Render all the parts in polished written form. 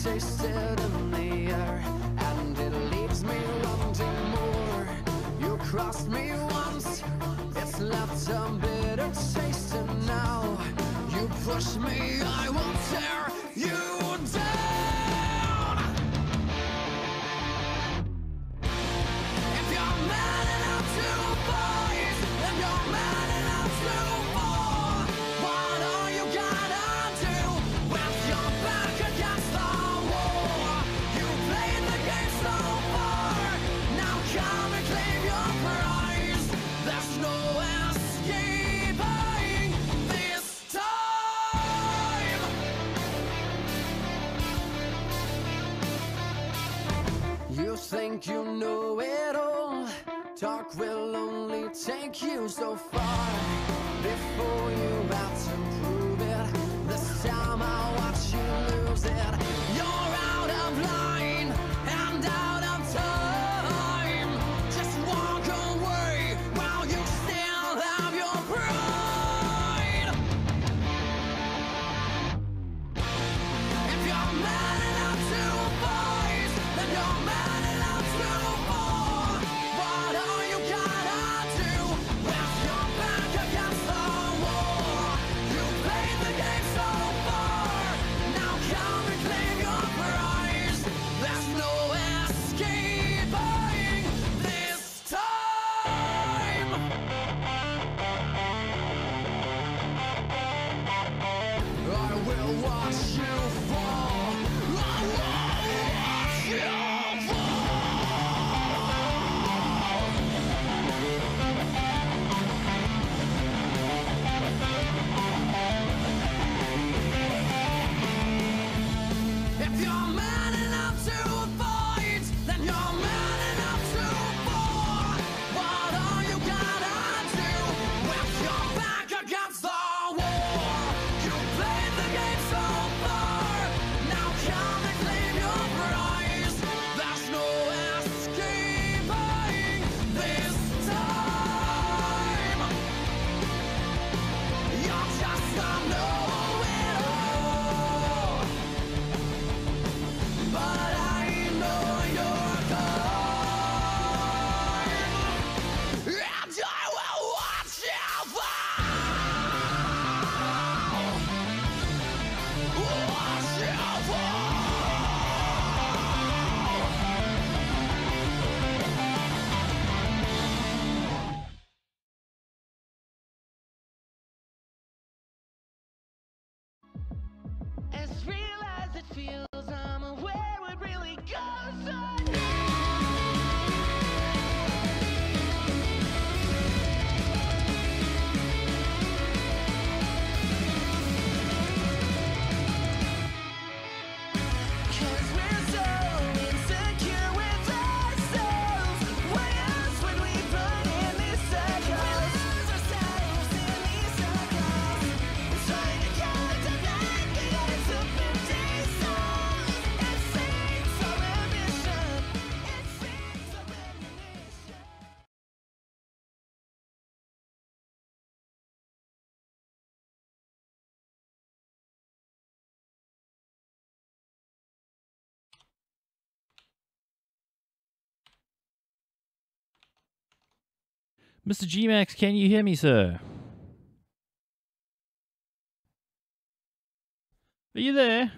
taste it in the air, and it leaves me wanting more. You crossed me once, it's left a bitter taste, and now you push me, I will tear you down. If you're man enough to fight, then you're man enough to fall. What are you gonna do with your back against the wall? You played the game so far, now come and claim your prize. There's no escaping this time. You think you know it all. Talk will only take you so far before you have to prove it. This time I'll watch you lose it. You're out of line and out of time. Just walk away while you still have your pride. If you're man enough to fight, then you're man enough to fall. What are you gonna do with your back against the wall? You played the game so far, now come and claim your prize. There's no escaping this time. I will watch you fall. I will watch you fall. If you're man enough to fight, then you're man enough to fall. What are you gonna do with your back against the wall? You played the game so far, now come and claim your prize. There's no escaping this time. You're just a know-it-all, but I know your kind, and I will watch you fall. Watch you fall. As real as it feels, I'm aware what really goes on. Cause we're so insecure with ourselves. Why else would we put in these circles? We lose ourselves in these circles. We're trying to count to black against a 50 souls. It seems our ambition. It seems our ammunition. Mr. Geemax, can you hear me, sir? Are you there?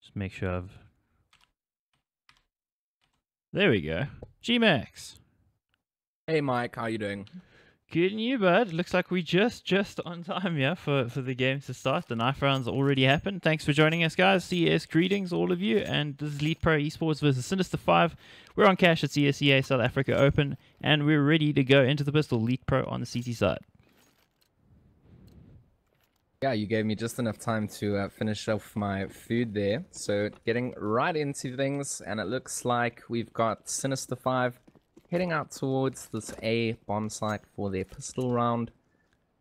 Just make sure I've... There we go. Geemax. Hey Mike, how you doing? Good and you, bud. Looks like we just on time here for the game to start. The knife round's already happened. Thanks for joining us, guys. CS greetings, all of you. And this is LeetPro eSports versus Sinister5. We're on cash at ESEA South Africa Open, and we're ready to go into the pistol. LeetPro on the CT side. Yeah, you gave me just enough time to finish off my food there. So getting right into things, and it looks like we've got Sinister5 heading out towards this A bomb site for their pistol round.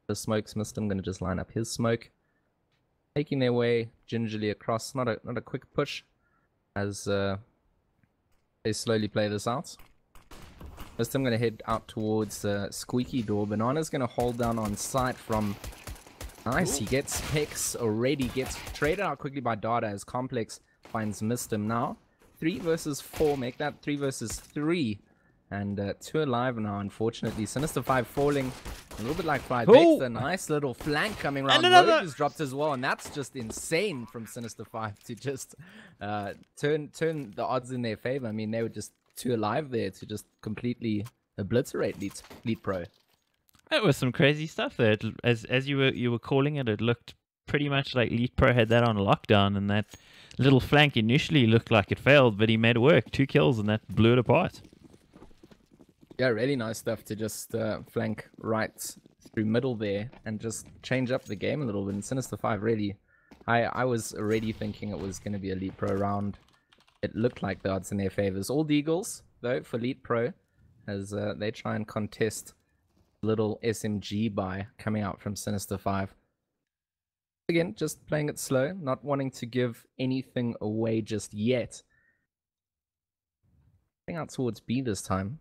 The smoke's missed. I'm going to just line up his smoke. Making their way gingerly across. Not a quick push as they slowly play this out. First I'm going to head out towards Squeaky Door. Banana's going to hold down on sight from Nice, he gets picks already, gets traded out quickly by Data as Complex finds missed him now. 3 versus 4, make that 3 versus 3. And 2 alive now, unfortunately. Sinister5 falling a little bit like Fly Victor. Nice little flank coming around. Rogue is dropped as well, and that's just insane from Sinister5 to just turn the odds in their favor. I mean, they were just 2 alive there to just completely obliterate LeetPro. That was some crazy stuff there. As you were calling it, it looked pretty much like LeetPro had that on lockdown, and that little flank initially looked like it failed, but he made it work. 2 kills, and that blew it apart. Yeah, really nice stuff to just flank right through middle there and just change up the game a little bit. And Sinister5 really, I was already thinking it was going to be a LeetPro round. It looked like the odds in their favors. All deagles, though, for LeetPro, as they try and contest little SMG buy coming out from Sinister5. Again, just playing it slow, not wanting to give anything away just yet. Heading out towards B this time.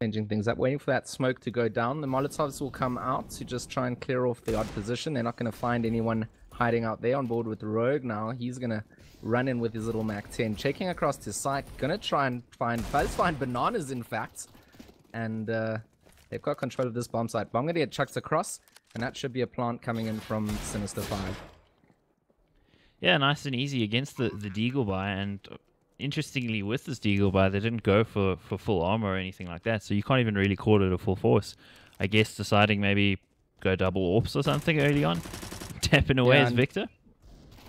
Changing things up, waiting for that smoke to go down. The Molotovs will come out to just try and clear off the odd position. They're not going to find anyone hiding out there. On board with Rogue now. He's going to run in with his little Mac-10. Checking across to site. Going to try and find bananas, in fact. And they've got control of this bomb site. Bomb going to get chucked across. And that should be a plant coming in from Sinister5. Yeah, nice and easy against the Deagle buy. And interestingly, with this Deagle buy, they didn't go for full armor or anything like that, so you can't even really call it a full force. I guess deciding maybe go double AWPs or something early on, tapping away as Victor.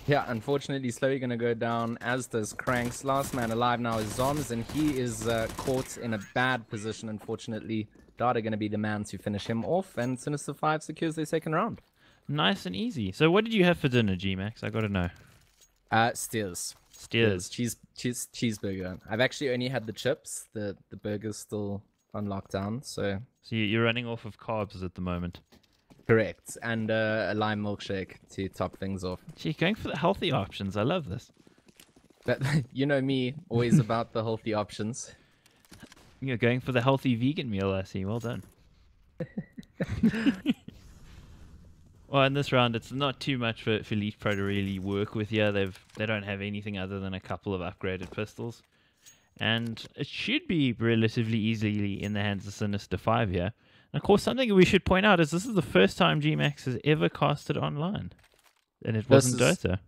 Yeah, unfortunately, slowly going to go down, as does Cranks. Last man alive now is Zoms, and he is caught in a bad position, unfortunately. Data going to be the man to finish him off, and Sinister5 secures their second round. Nice and easy. So what did you have for dinner, Geemax? I got to know. Steers. Steers. Cheeseburger. I've actually only had the chips. The burger's still on lockdown, so you're running off of carbs at the moment. Correct. And a lime milkshake to top things off. Gee, going for the healthy options. I love this. But you know me, always about the healthy options. You're going for the healthy vegan meal, I see. Well done. Well, in this round, it's not too much for LeetPro to really work with here. They don't have anything other than a couple of upgraded pistols. And it should be relatively easily in the hands of Sinister5 here. And of course, something we should point out is this is the first time Geemax has ever casted online. And it wasn't Dota.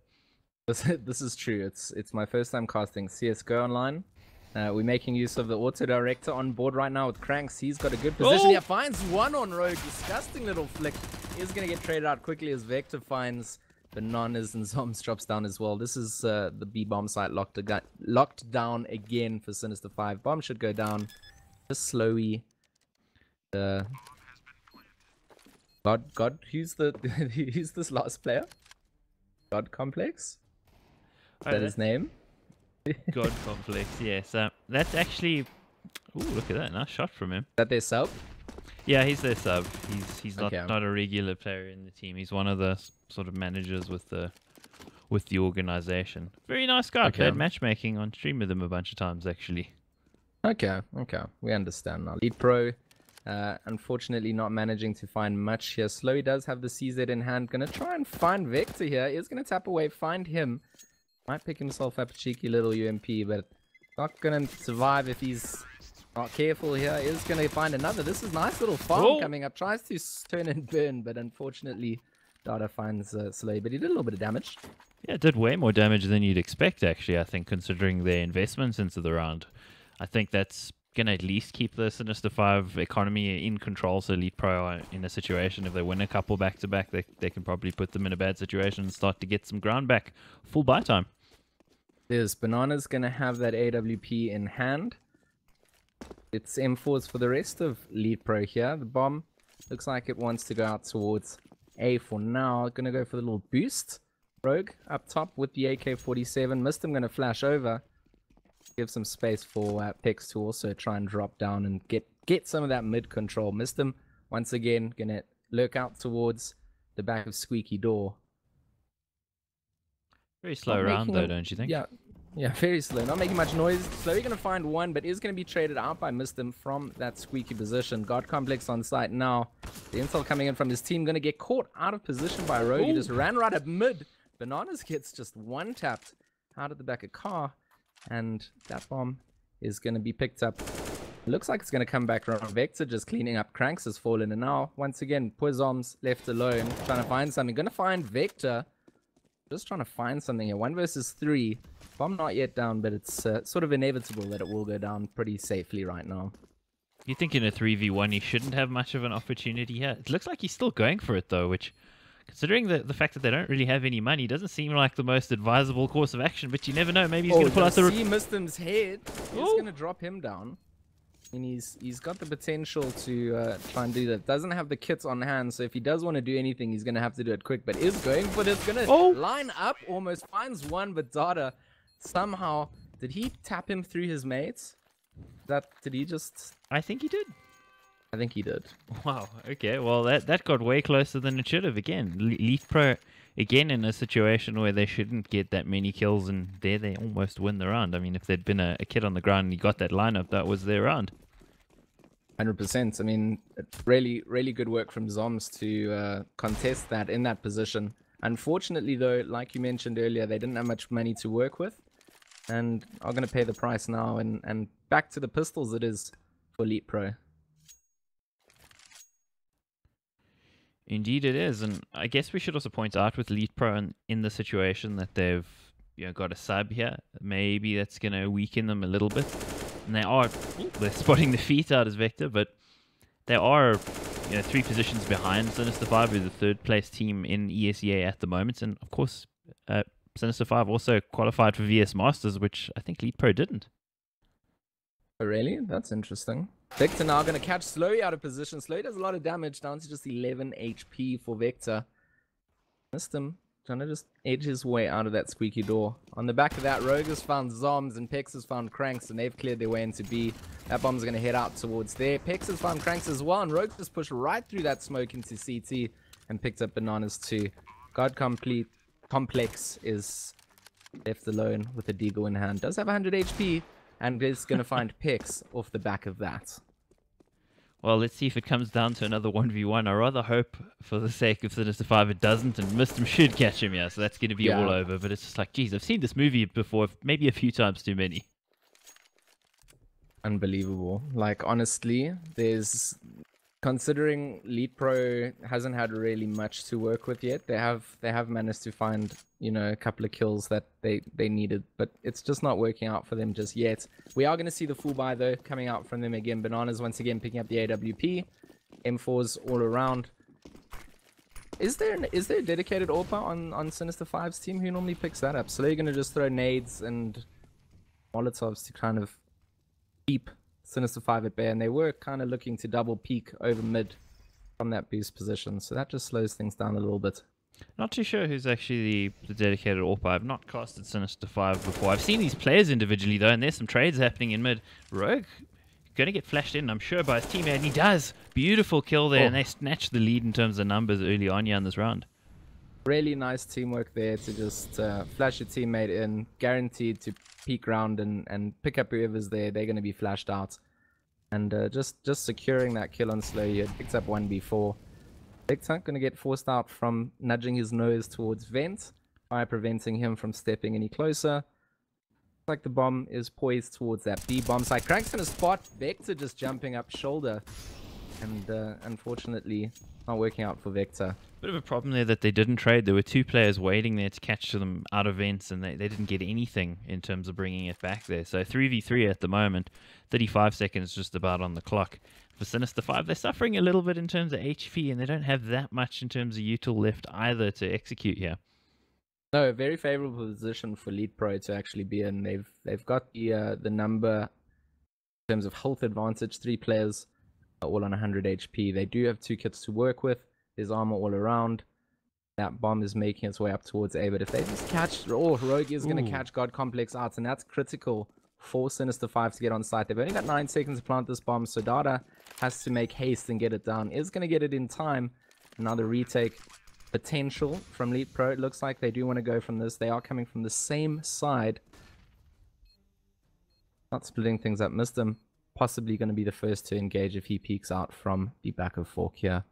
This is true. It's my first time casting CSGO online. We're making use of the auto director on board right now with Cranks. He's got a good position. Yeah, finds one on Rogue. Disgusting little flick. Is going to get traded out quickly as Vector finds bananas and Zoms drops down as well. This is the B bomb site locked down again for Sinister5. Bomb should go down just slowly. God, who's this last player? God Complex? Is that his name? God Complex, yes. That's actually... Ooh, look at that. Nice shot from him. Is that their sub? Yeah, he's their sub. He's not, Okay. not a regular player in the team. He's one of the sort of managers with the organization. Very nice guy. Okay. Played matchmaking on stream with him a bunch of times, actually. Okay. We understand now. LeetPro, unfortunately not managing to find much here. Slowy does have the CZ in hand. Gonna try and find Vector here. Is gonna tap away, find him. Might pick himself up a cheeky little UMP, but not gonna survive if he's not careful here. Is gonna find another. This is nice little farm coming up. Tries to turn and burn, but unfortunately Data finds Slay, but he did a little bit of damage. Yeah, it did way more damage than you'd expect, actually, I think, considering their investments into the round. I think that's going to at least keep the Sinister5 economy in control, so LeetPro are in a situation, if they win a couple back-to-back, they can probably put them in a bad situation and start to get some ground back. Full buy time. There's Banana's going to have that AWP in hand. It's M4s for the rest of LeetPro here. The bomb looks like it wants to go out towards A for now. Going to go for the little boost. Rogue up top with the AK-47. Missed him, going to flash over. Give some space for Pex to also try and drop down and get some of that mid control. Missed him once again. Going to lurk out towards the back of Squeaky Door. Very slow round, though, don't you think? Yeah, Yeah, very slow. Not making much noise. Slowly going to find one, but is going to be traded out by Mistim from that squeaky position. God Complex on site now. The intel coming in from his team. Going to get caught out of position by Rogue. He just ran right up mid. Bananas gets just one tapped out of the back of car. And that bomb is going to be picked up. Looks like it's going to come back around. Vector just cleaning up. Cranks has fallen. And now, once again, Puzoms left alone. Trying to find something. Going to find Vector. Just trying to find something here. 1 versus 3. Bomb not yet down, but it's sort of inevitable that it will go down pretty safely right now. You think in a 3v1 he shouldn't have much of an opportunity here? It looks like he's still going for it though, which, considering the fact that they don't really have any money, doesn't seem like the most advisable course of action, but you never know. Maybe he's going to pull out the... See Mistim's head. He's going to drop him down. And he's got the potential to try and do that. Doesn't have the kits on hand, so if he does want to do anything, he's going to have to do it quick. But is going for this. Going to line up, almost finds one, but Dada somehow... Did he tap him through his mates? Did he just... I think he did. I think he did. Wow, okay. Well, that got way closer than it should have. Again, LeetPro, again, in a situation where they shouldn't get that many kills, and there they almost win the round. I mean, if there'd been a kid on the ground and he got that lineup, that was their round. 100%. I mean, really, really good work from Zoms to contest that in that position. Unfortunately, though, like you mentioned earlier, they didn't have much money to work with and are going to pay the price now. And back to the pistols it is for LeetPro. Indeed it is, and I guess we should also point out with LeetPro in the situation that they've got a sub here. Maybe that's going to weaken them a little bit. And they're spotting the feet out as Vector, but they are 3 positions behind Sinister5, who's the 3rd place team in ESEA at the moment. And of course, Sinister5 also qualified for VS Masters, which I think LeetPro didn't. Oh, really? That's interesting. Vector now going to catch Slowy out of position. Slowy does a lot of damage, down to just 11 HP for Vector. Missed him. Trying to just edge his way out of that squeaky door. On the back of that, Rogue has found Zoms and Pex has found Cranks, and they've cleared their way into B. That bomb's going to head out towards there. Pex has found Cranks as well, and Rogue just pushed right through that smoke into CT and picked up Bananas too. God Complex is left alone with a deagle in hand. Does have 100 HP, and is going to find Pex off the back of that. Well, let's see if it comes down to another 1v1. I rather hope, for the sake of Sinister5, it doesn't, and Mistim should catch him, yeah, so that's going to be all over. But it's just like, geez, I've seen this movie before, maybe a few times too many. Unbelievable. Like, honestly, considering LeetPro hasn't had really much to work with yet, they have managed to find, a couple of kills that they needed, but it's just not working out for them just yet. We are going to see the full buy though coming out from them again. Bananas once again picking up the AWP, M4s all around. Is there a dedicated AWP on Sinister5's team who normally picks that up? So they're going to just throw nades and Molotovs to kind of keep Sinister5 at bay, and they were kind of looking to double peek over mid from that boost position, so that just slows things down a little bit. Not too sure who's actually the dedicated AWP. I've not casted Sinister5 before. I've seen these players individually though, and there's some trades happening in mid. Rogue going to get flashed in, I'm sure, by his teammate, and he does. Beautiful kill there, and they snatch the lead in terms of numbers early on here in this round. Really nice teamwork there to just flash your teammate in, guaranteed to peek round and pick up whoever's there. They're going to be flashed out. And just securing that kill on Slow here. Picks up 1v4. Victor going to get forced out from nudging his nose towards Vent by preventing him from stepping any closer. Looks like the bomb is poised towards that B bomb site. Crank's in a spot. Vector just jumping up shoulder. And unfortunately, not working out for Vector. Bit of a problem there that they didn't trade. There were 2 players waiting there to catch them out of vents, and they didn't get anything in terms of bringing it back there. So 3v3 at the moment, 35 seconds just about on the clock. For Sinister5, they're suffering a little bit in terms of HP, and they don't have that much in terms of util left either to execute here. No, a very favorable position for LeetPro to actually be in. They've got the number in terms of health advantage. 3 players all on 100 HP. They do have 2 kits to work with. There's armor all around. That bomb is making its way up towards A, but if they just catch... Oh, Rogue is going to catch God Complex out, and that's critical for Sinister5 to get on site. They've only got 9 seconds to plant this bomb, so Dada has to make haste and get it down. Is going to get it in time. Another retake potential from LeetPro. It looks like they do want to go from this. They are coming from the same side. Not splitting things up. Mistum possibly going to be the first to engage if he peeks out from the back of Fork here.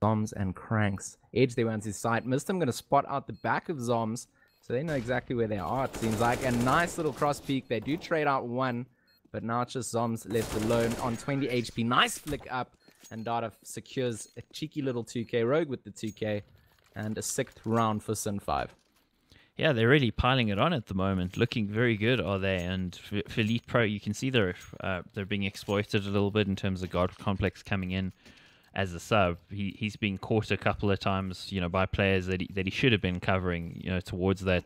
Zoms and Cranks. Edge they went to his side. Mistum going to spot out the back of Zoms. So they know exactly where they are, it seems like. A nice little cross peek. They do trade out one. But now it's just Zoms left alone on 20 HP. Nice flick up. And Dada secures a cheeky little 2k. Rogue with the 2k. And a 6th round for Sin5. Yeah, they're really piling it on at the moment. Looking very good, are they? And for LeetPro, you can see they're being exploited a little bit in terms of God Complex coming in as a sub. He's been caught a couple of times, by players that he should have been covering, towards that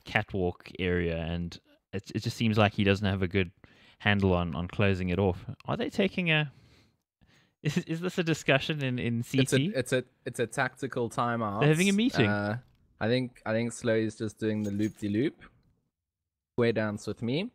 catwalk area, and it just seems like he doesn't have a good handle on closing it off. Are they taking a? Is this a discussion in CT? It's a tactical timeout. They're having a meeting. I think Slow is just doing the loop-de-loop. Square dance with me.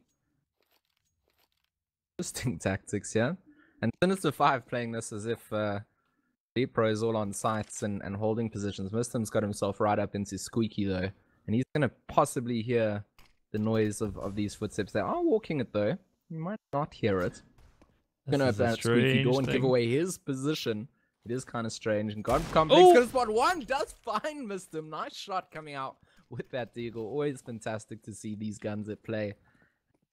Interesting tactics, yeah. And Sinister5 playing this as if LeetPro is all on sites and holding positions. Mistum's got himself right up into Squeaky though. And he's going to possibly hear the noise of these footsteps. They are walking it though. You might not hear it. Going to open that Squeaky door and give away his position. It is kind of strange. And God Complex gonna spot one. Does find Mistum. Nice shot coming out with that deagle. Always fantastic to see these guns at play.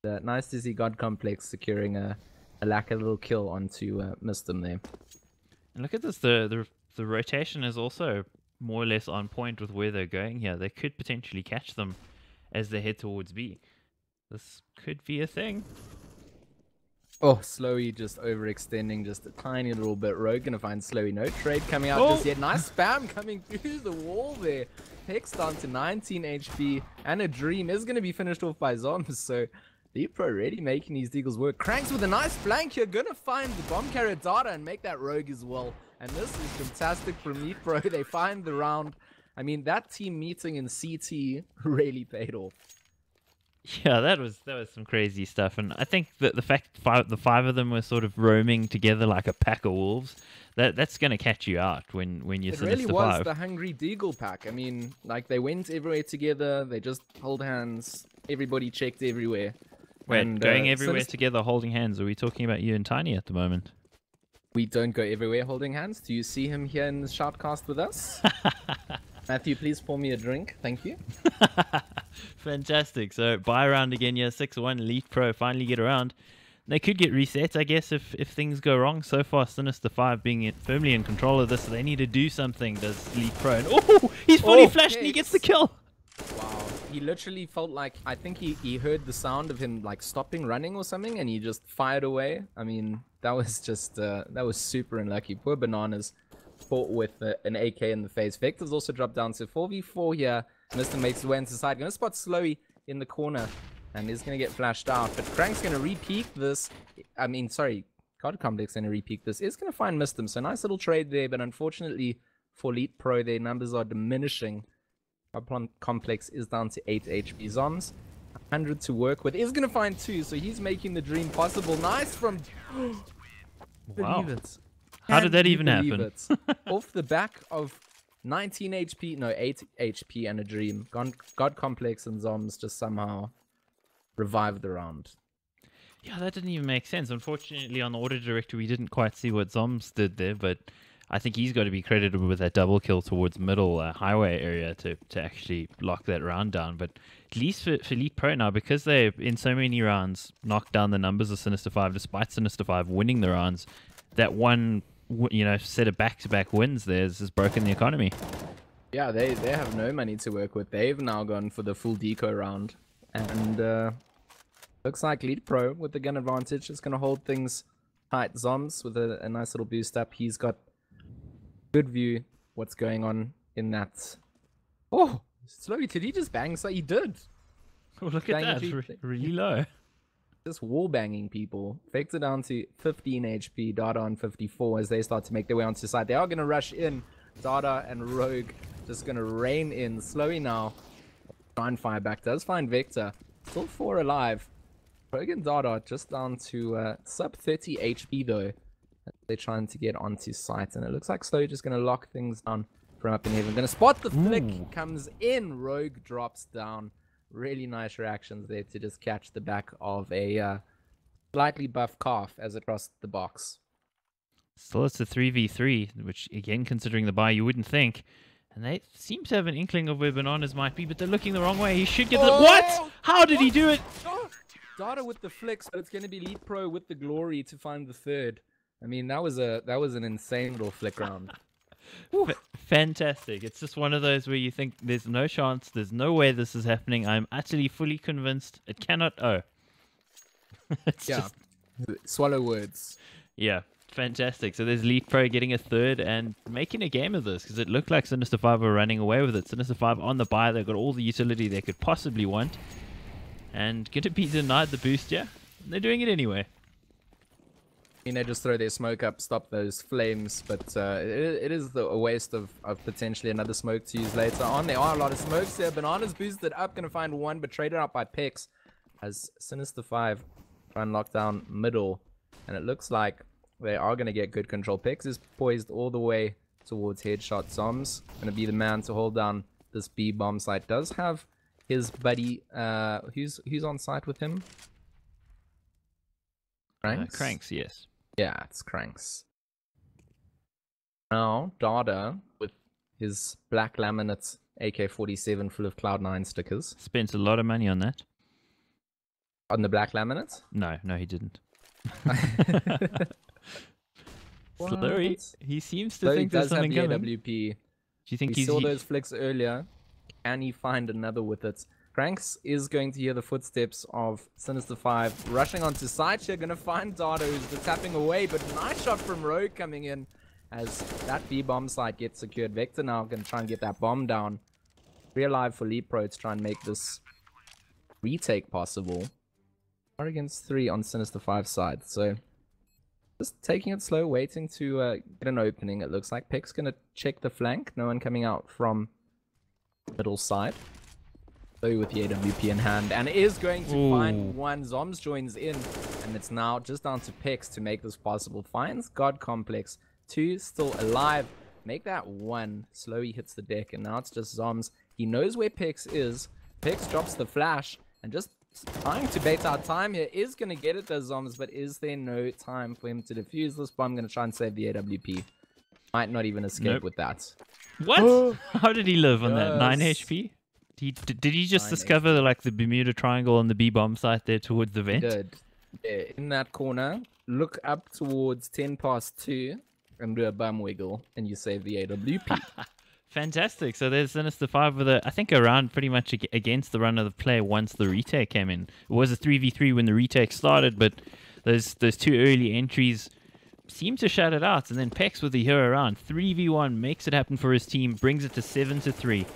Nice to see God Complex securing a lack of little kill onto Mistum there. And look at this. The rotation is also more or less on point with where they're going here. They could potentially catch them as they head towards B. This could be a thing. Oh, Slowy just overextending just a tiny little bit. Rogue gonna find Slowy. No trade coming out just yet. Nice spam coming through the wall there. Hex down to 19 HP. And a Dream is gonna be finished off by Zombs. So LeetPro already making these deagles work. Cranks with a nice flank here. Gonna find the bomb carrier Dada and make that Rogue as well. And this is fantastic from LeetPro. They find the round. I mean, that team meeting in CT really paid off. Yeah, that was some crazy stuff, and I think that the fact the five of them were sort of roaming together like a pack of wolves, that's going to catch you out when you're Sinister5. It really was the hungry deagle pack. I mean, like they went everywhere together. They just hold hands. Everybody checked everywhere. Wait, and, going everywhere together, holding hands. Are we talking about you and Tiny at the moment? We don't go everywhere holding hands. Do you see him here in the shoutcast with us? Matthew, please pour me a drink. Thank you. Fantastic. So buy around again, yeah, 6-1. LeetPro finally get around. They could get reset, I guess, if things go wrong. So far, Sinister5 being firmly in control of this, so they need to do something, does LeetPro. And oh, he's fully flashed and he gets the kill. Wow. He literally felt like, I think he heard the sound of him like stopping running or something, and he just fired away. I mean, that was just, that was super unlucky. Poor Bananas fought with an AK in the face. Vector's also dropped down to 4v4 here. Mr. makes his way into the side. Gonna spot Slowy in the corner. And he's gonna get flashed out. But Crank's gonna re-peek this. I mean, sorry. God Complex gonna re-peek this. Is gonna find Mistum. So nice little trade there. But unfortunately for LeetPro, their numbers are diminishing. God Complex is down to 8 HP. Zoms, 100 to work with. Is gonna find 2. So he's making the dream possible. Nice from... Wow. Believe it. How did that even happen? Off the back of 19 HP, no, 8 HP and a dream. God Complex and Zoms just somehow revived the round. Yeah, that didn't even make sense. Unfortunately, on the auto director, we didn't quite see what Zoms did there, but I think he's got to be credited with that double kill towards middle highway area to actually lock that round down. But at least for LeetPro now, because they in so many rounds knocked down the numbers of Sinister5, despite Sinister5 winning the rounds, that one set of back-to-back wins there has broken the economy. Yeah, they have no money to work with. They've now gone for the full deco round. And looks like LeetPro with the gun advantage is going to hold things tight. Zoms with a nice little boost up. He's got good view what's going on in that. Oh, Slowy, did he just bang? So he did. Oh, look at that. Really low. Just wall banging people. Vector down to 15 HP. Dada on 54 as they start to make their way onto the side. They are going to rush in. Dada and Rogue just going to rain in. Slowy now. Try and fire back. Does find Vector. Still 4 alive. Rogue and Dada just down to sub 30 HP though. They're trying to get onto site. And it looks like Slowy just going to lock things down from up in heaven. Going to spot the flick. Comes in. Rogue drops down. Really nice reactions there to just catch the back of a slightly buffed calf as it crossed the box. Still, it's a 3v3, which, again, considering the buy, you wouldn't think. And they seem to have an inkling of where Bananas might be, but they're looking the wrong way. He should get the... What? How did he do it? Data with the flicks, but it's going to be LeetPro with the glory to find the third. I mean, that was an insane little flick round. Fantastic. It's just one of those where you think there's no chance, there's no way this is happening. I'm utterly fully convinced it cannot. It's Yeah. just... Swallow words. Yeah. Fantastic. So there's LeetPro getting a third and making a game of this because it looked like Sinister5 were running away with it. Sinister5 on the buy. They've got all the utility they could possibly want. And going to be denied the boost, yeah? They're doing it anyway. I mean, they just throw their smoke up, stop those flames, but it is a waste of potentially another smoke to use later on. There are a lot of smokes there. Bananas boosted up, going to find one, but traded out by Pix as Sinister5 try and lock down middle. And it looks like they are going to get good control. Pix is poised all the way towards headshot Zoms. Going to be the man to hold down this B bomb site. Does have his buddy, who's on site with him? Cranks? Cranks, yes. Yeah, it's Cranks. Now, Dada, with his black laminate AK-47 full of Cloud9 stickers. Spent a lot of money on that. On the black laminate? No, he didn't. Slurry, he seems to think there's something coming. AWP. Do you think He saw those flicks earlier. Can he find another with it? Cranks is going to hear the footsteps of Sinister5 rushing onto side here. Going to find Dado, who's the tapping away, but nice shot from Rogue coming in as that B bomb site gets secured. Vector now going to try and get that bomb down. Real live for LeetPro to try and make this retake possible. 4 against 3 on Sinister5's side, so just taking it slow, waiting to get an opening. It looks like Pick's gonna check the flank. No one coming out from middle side. So with the AWP in hand, and is going to find one. Zoms joins in, and it's now just down to Pix to make this possible. Finds God Complex. 2 still alive. Make that 1. Slowly hits the deck, and now it's just Zoms. He knows where Pix is. Pix drops the flash, and just trying to bait out time here. Is going to get it, those Zoms, but is there no time for him to defuse this bomb? Going to try and save the AWP. Might not even escape with that. What? How did he live on that? 9 HP? Did he just discover like the Bermuda Triangle on the B bomb site there towards the vent? He did. Yeah, in that corner, look up towards 10 past 2 and do a bum wiggle, and you save the AWP. Fantastic. So there's Sinister5 with I think around pretty much against the run of the play once the retake came in. It was a 3v3 when the retake started, but those 2 early entries seem to shut it out. And then Pex with the hero around 3v1 makes it happen for his team, brings it to 7-3.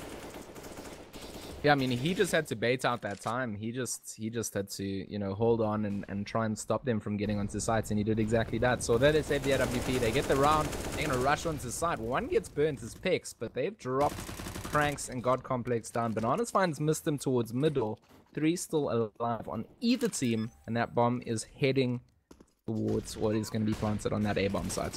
Yeah, I mean, he just had to bait out that time. He just had to, you know, hold on and try and stop them from getting onto sites, and he did exactly that. So there they save the AWP. They get the round. They're going to rush onto site. One gets burnt as Pix, but they've dropped Cranks and God Complex down. Bananas finds missed them towards middle. 3 still alive on either team, and that bomb is heading towards what is going to be planted on that A-bomb site.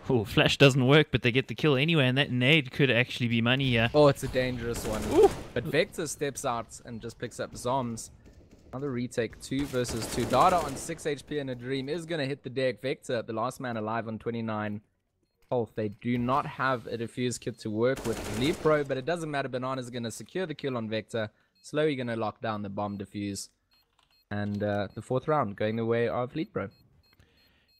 Oh, flash doesn't work, but they get the kill anyway, and that nade could actually be money here. Oh, it's a dangerous one. Ooh. But Vector steps out and just picks up Zoms. Another retake, 2 versus 2. Dada on 6 HP and a dream is going to hit the deck. Vector, the last man alive on 29 health. They do not have a defuse kit to work with LeetPro, but it doesn't matter. Banana's going to secure the kill on Vector. Slowly going to lock down the bomb defuse. And the 4th round going the way of LeetPro.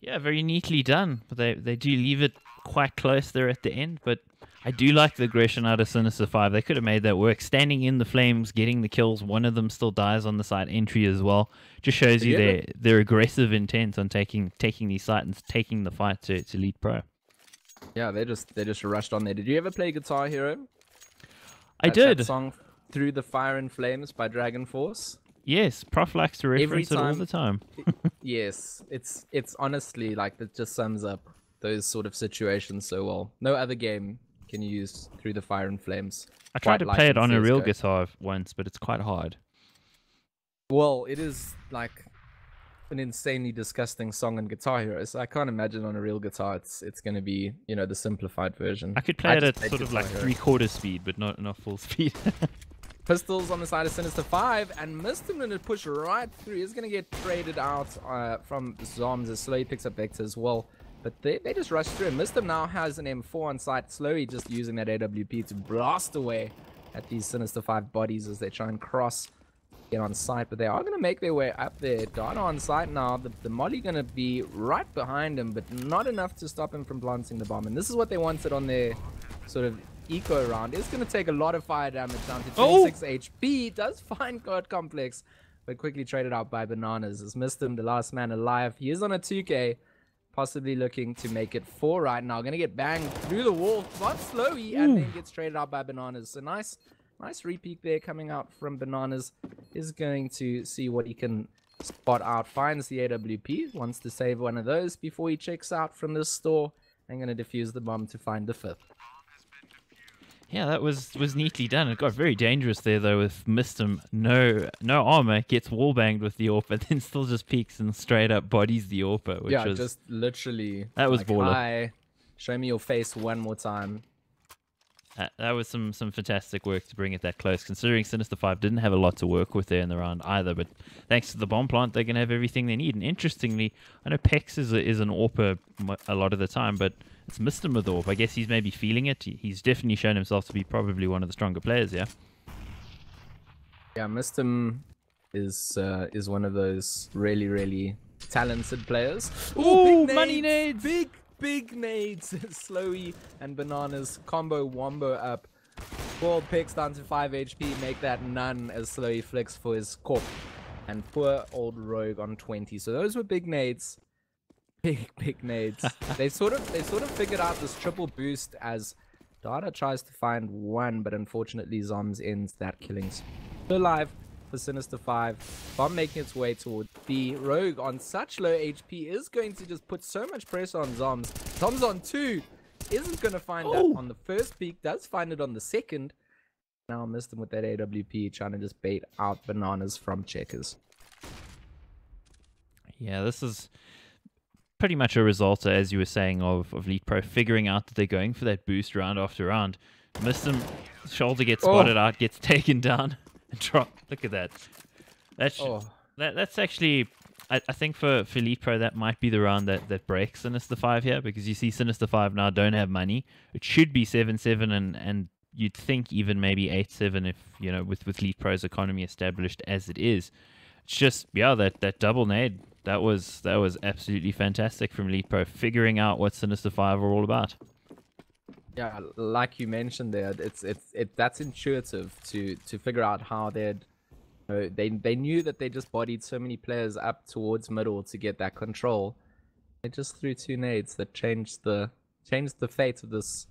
Yeah, very neatly done. But they do leave it quite close there at the end. But I do like the aggression out of Sinister5. They could have made that work. Standing in the flames, getting the kills. One of them still dies on the side entry as well. Just shows you their aggressive intent on taking these sites and taking the fight to LeetPro. Yeah, they just rushed on there. Did you ever play Guitar Hero? I did. That song Through the Fire and Flames by Dragon Force. Yes, Prof likes to reference it all the time. Yes, it's honestly like that just sums up those sort of situations so well. No other game can use Through the Fire and Flames. I tried to play it on a real guitar once, but it's quite hard. Well, it is like an insanely disgusting song on Guitar Hero, so I can't imagine on a real guitar it's going to be, you know, the simplified version. I could play it at sort of like 3/4 speed, but not full speed. Pistols on the side of Sinister5, and missed him, gonna push right through. He's gonna get traded out from Zoms as Slowy picks up Vector as well. But they just rush through, and Mr. now has an M4 on site. Slowy just using that AWP to blast away at these Sinister5 bodies as they try and cross, get on site. But they are going to make their way up there. Data on site now. The Molly going to be right behind him, but not enough to stop him from planting the bomb. And this is what they wanted on their sort of eco round. It's going to take a lot of fire damage down to 26 HP. Does find God Complex, but quickly traded out by Bananas. As missed him, the last man alive. He is on a 2K. Possibly looking to make it 4 right now. Gonna get banged through the wall. Not Slowy, and then gets traded out by Bananas. So nice repeat there coming out from Bananas. Is going to see what he can spot out. Finds the AWP. Wants to save one of those before he checks out from this store. And gonna defuse the bomb to find the 5th. Yeah, that was neatly done. It got very dangerous there though with Mistum. No armor, gets wall banged with the AWP, but then still just peeks and straight up bodies the AWP, which was just literally that was like, baller. hi, show me your face one more time. That was some fantastic work to bring it that close, considering Sinister5 didn't have a lot to work with there in the round either, but thanks to the bomb plant, they're going to have everything they need. And interestingly, I know Pex is an AWPer a lot of the time, but it's missed him with AWP. I guess he's maybe feeling it. He's definitely shown himself to be probably one of the stronger players, yeah? Yeah, Mistum is one of those really, really talented players. Ooh, big money nades! Big nades. Slowy and Bananas combo wombo up. 12 picks down to 5 HP. Make that none as Slowy flicks for his corp. And poor old Rogue on 20. So those were big nades. Big nades. they sort of figured out this triple boost as Data tries to find one, but unfortunately Zoms ends that killing. Still alive for Sinister5. Bomb making its way towards the Rogue on such low HP is going to just put so much pressure on Zoms. Zoms on 2 isn't going to find that on the first peak, does find it on the second. Now I missed him with that AWP, trying to just bait out Bananas from checkers. Yeah, this is pretty much a result, as you were saying, of LeetPro figuring out that they're going for that boost round after round. Missed him, shoulder gets spotted out, gets taken down, and dropped. Look at that. That's actually, I think for LeetPro, that might be the round that breaks Sinister5 here, because you see Sinister5 now don't have money. It should be 7-7, and you'd think even maybe 8-7 if, you know, with LeetPro's economy established as it is. It's just, yeah, that double nade. That was absolutely fantastic from LeetPro, figuring out what Sinister5 are all about. Yeah, like you mentioned there, that's intuitive to figure out how they knew that they just bodied so many players up towards middle to get that control. They just threw 2 nades that changed the fate of this,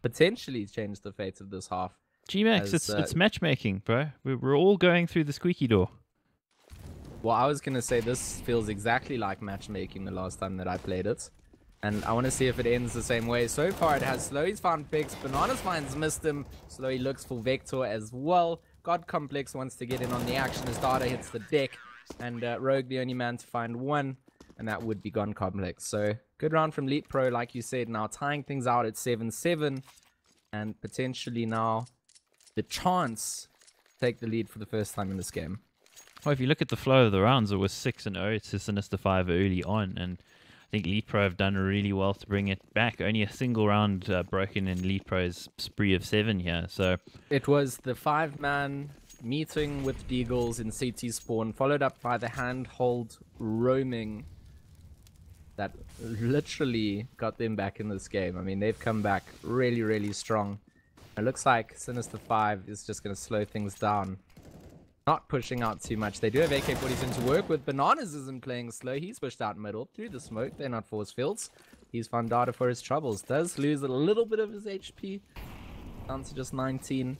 potentially changed the fate of this half. Geemax, it's matchmaking, bro. We're all going through the squeaky door. Well, I was going to say this feels exactly like matchmaking the last time that I played it. And I want to see if it ends the same way. So far it has. Slowy's found picks. Bananas finds missed him. Slowy looks for Vector as well. God Complex wants to get in on the action as Data hits the deck. And Rogue the only man to find one. And that would be God Complex. So good round from LeetPro, like you said. Now tying things out at 7-7. And potentially now the chance to take the lead for the first time in this game. Well, if you look at the flow of the rounds, it was 6-0 to Sinister5 early on, and I think LeetPro have done really well to bring it back. Only a single round broken in LeetPro's spree of 7 here. So it was the 5-man meeting with Deagles in CT spawn, followed up by the handhold roaming that literally got them back in this game. I mean, they've come back really, really strong. It looks like Sinister5 is just going to slow things down. Not pushing out too much. They do have AK-47 to work with. Bananas isn't playing slow. He's pushed out middle through the smoke. They're not force fields. He's found Data for his troubles. Does lose a little bit of his HP. Down to just 19.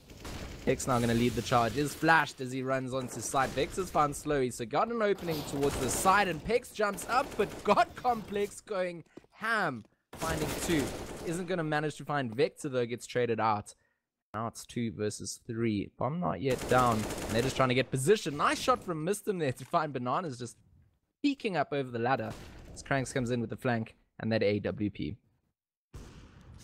X now going to lead the charge. Is flashed as he runs onto side. Vex has found Slowy. So got an opening towards the side. And Pex jumps up. But got Complex going ham. Finding 2. Isn't going to manage to find Vector though. Gets traded out. Now it's 2 versus 3. Bomb not yet down. And they're just trying to get position. Nice shot from Mistum there to find Bananas just peeking up over the ladder. As Cranks comes in with the flank and that AWP.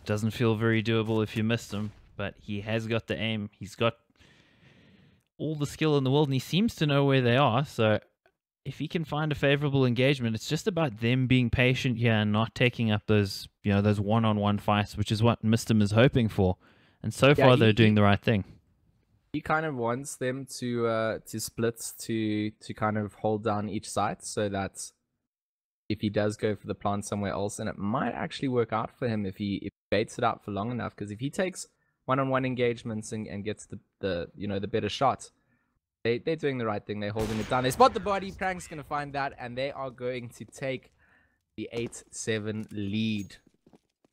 Doesn't feel very doable if you missed him, but he has got the aim. He's got all the skill in the world, and he seems to know where they are. So if he can find a favorable engagement, it's just about them being patient here and not taking up those, those one-on-one fights, which is what Mistim is hoping for. And so far, they're doing the right thing. He kind of wants them to split to kind of hold down each site, so that if he does go for the plant somewhere else, and it might actually work out for him if he baits it out for long enough, because if he takes one-on-one engagements and gets the better shot, they're doing the right thing. They're holding it down. They spot the body. Prank's going to find that, and they are going to take the 8-7 lead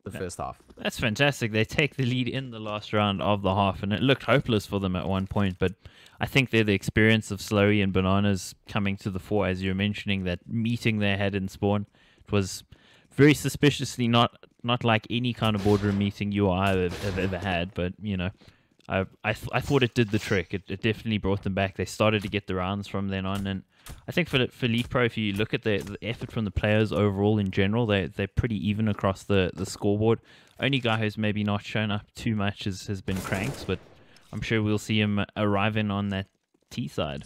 the first half. That's fantastic. They take the lead in the last round of the half, and it looked hopeless for them at one point, but I think they're the experience of Slowy and Bananas coming to the fore, as you were mentioning, that meeting their head in spawn. It was very suspiciously not like any kind of boardroom meeting you or I have ever had, but, I thought it did the trick. It definitely brought them back. They started to get the rounds from then on, and I think for LeetPro, if you look at the effort from the players overall in general, they're pretty even across the scoreboard. Only guy who's maybe not shown up too much has been Cranks, but I'm sure we'll see him arriving on that T side.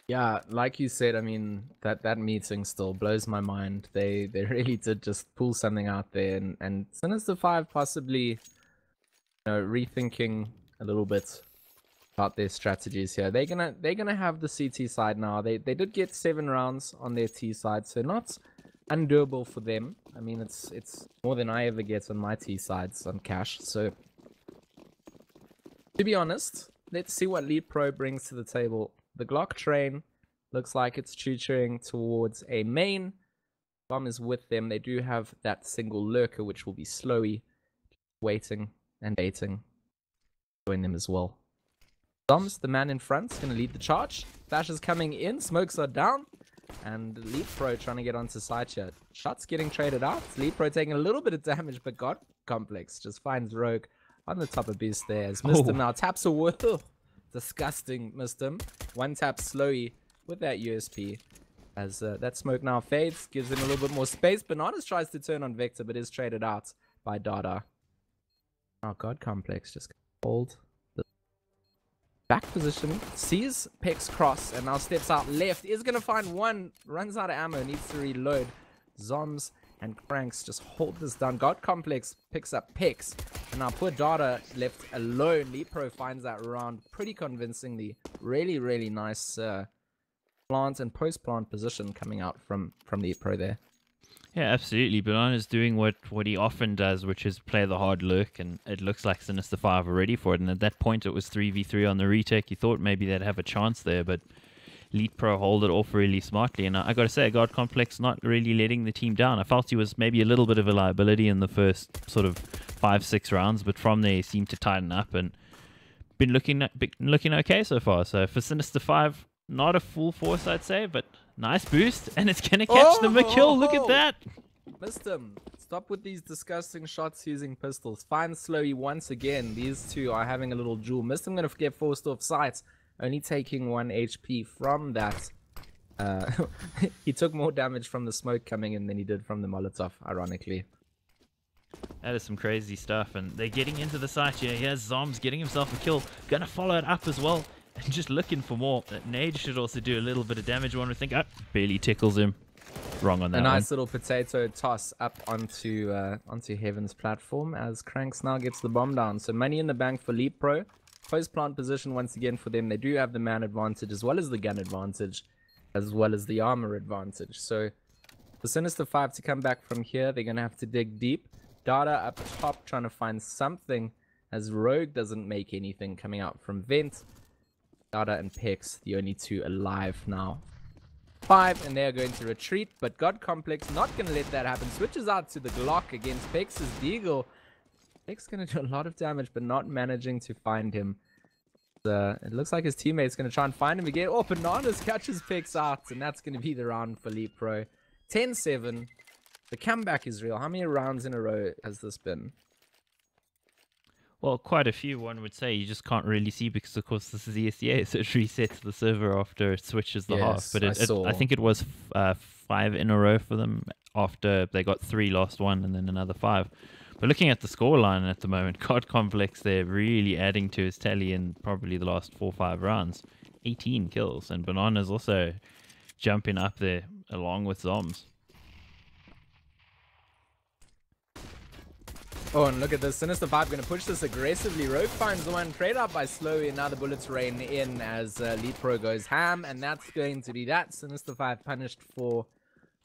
Yeah, like you said, I mean, that meeting still blows my mind. They really did just pull something out there, and Sinister5 possibly rethinking a little bit about their strategies here. They're gonna have the CT side now. They did get 7 rounds on their T side, so not undoable for them. I mean, it's more than I ever get on my T sides on cash. So to be honest, let's see what LeetPro brings to the table. The Glock train looks like it's choo-chooing towards a main. Bomb is with them. They do have that single lurker, which will be Slowy, waiting and baiting. Join them as well. Doms, the man in front, is going to lead the charge. Flash is coming in. Smokes are down. And LeetPro trying to get onto side here. Shots getting traded out. LeetPro taking a little bit of damage, but God Complex just finds Rogue on the top of Beast there. As Mistim now taps a whirl. Disgusting Mistim. One tap Slowy with that USP. As that smoke now fades. Gives him a little bit more space. Bananas tries to turn on Vector, but is traded out by Dada. Oh, God Complex just hold the back position, sees Pex cross, and now steps out left. Is going to find one, runs out of ammo, needs to reload. Zoms and Cranks just hold this down. God Complex picks up Pex, and now poor Dada left alone. LeetPro finds that round pretty convincingly. Really, really nice plant and post-plant position coming out from LeetPro there. Yeah, absolutely. Banana's doing what he often does, which is play the hard lurk, and it looks like Sinister5 are ready for it. And at that point, it was 3v3 on the retake. You thought maybe they'd have a chance there, but LeetPro hold it off really smartly. And I got to say, God Complex not really letting the team down. I felt he was maybe a little bit of a liability in the first sort of 5-6 rounds, but from there, he seemed to tighten up and been looking okay so far. So for Sinister5, not a full force, I'd say, but nice boost, and it's going to catch them a kill. Look at that. Mistim, stop with these disgusting shots using pistols. Find Slowy once again. These two are having a little duel. Mistim going to get forced off sight, only taking 1 HP from that. He took more damage from the smoke coming in than he did from the Molotov, ironically. That is some crazy stuff, and they're getting into the site here. Here's Zoms getting himself a kill. Going to follow it up as well. And just looking for more. That nade should also do a little bit of damage. One would think, barely tickles him. Wrong on that. A nice little potato toss up onto Heaven's platform as Cranks now gets the bomb down. So money in the bank for LeetPro. Post plant position once again for them. They do have the man advantage as well as the gun advantage, as well as the armor advantage. So for Sinister5 to come back from here, they're gonna have to dig deep. Dada up top trying to find something, as Rogue doesn't make anything coming out from Vent. Dada and Pex, the only two alive now. 5, and they're going to retreat, but God Complex not going to let that happen. Switches out to the Glock against Pex's Deagle. Pex going to do a lot of damage, but not managing to find him. It looks like his teammate's going to try and find him again. Oh, Bananas catches Pex out, and that's going to be the round for LeetPro. 10-7. The comeback is real. How many rounds in a row has this been? Well, quite a few, one would say. You just can't really see because, of course, this is ESEA, so it resets the server after it switches the half. But I think it was 5 in a row for them after they got 3, lost 1, and then another 5. But looking at the scoreline at the moment, God Complex there really adding to his tally in probably the last 4 or 5 rounds. 18 kills, and Banana's also jumping up there along with Zoms. Oh, and look at this. Sinister5 going to push this aggressively. Rogue finds one. Trade out by Slowy, and now the bullets rain in as LeetPro goes ham, and that's going to be that. Sinister5 punished for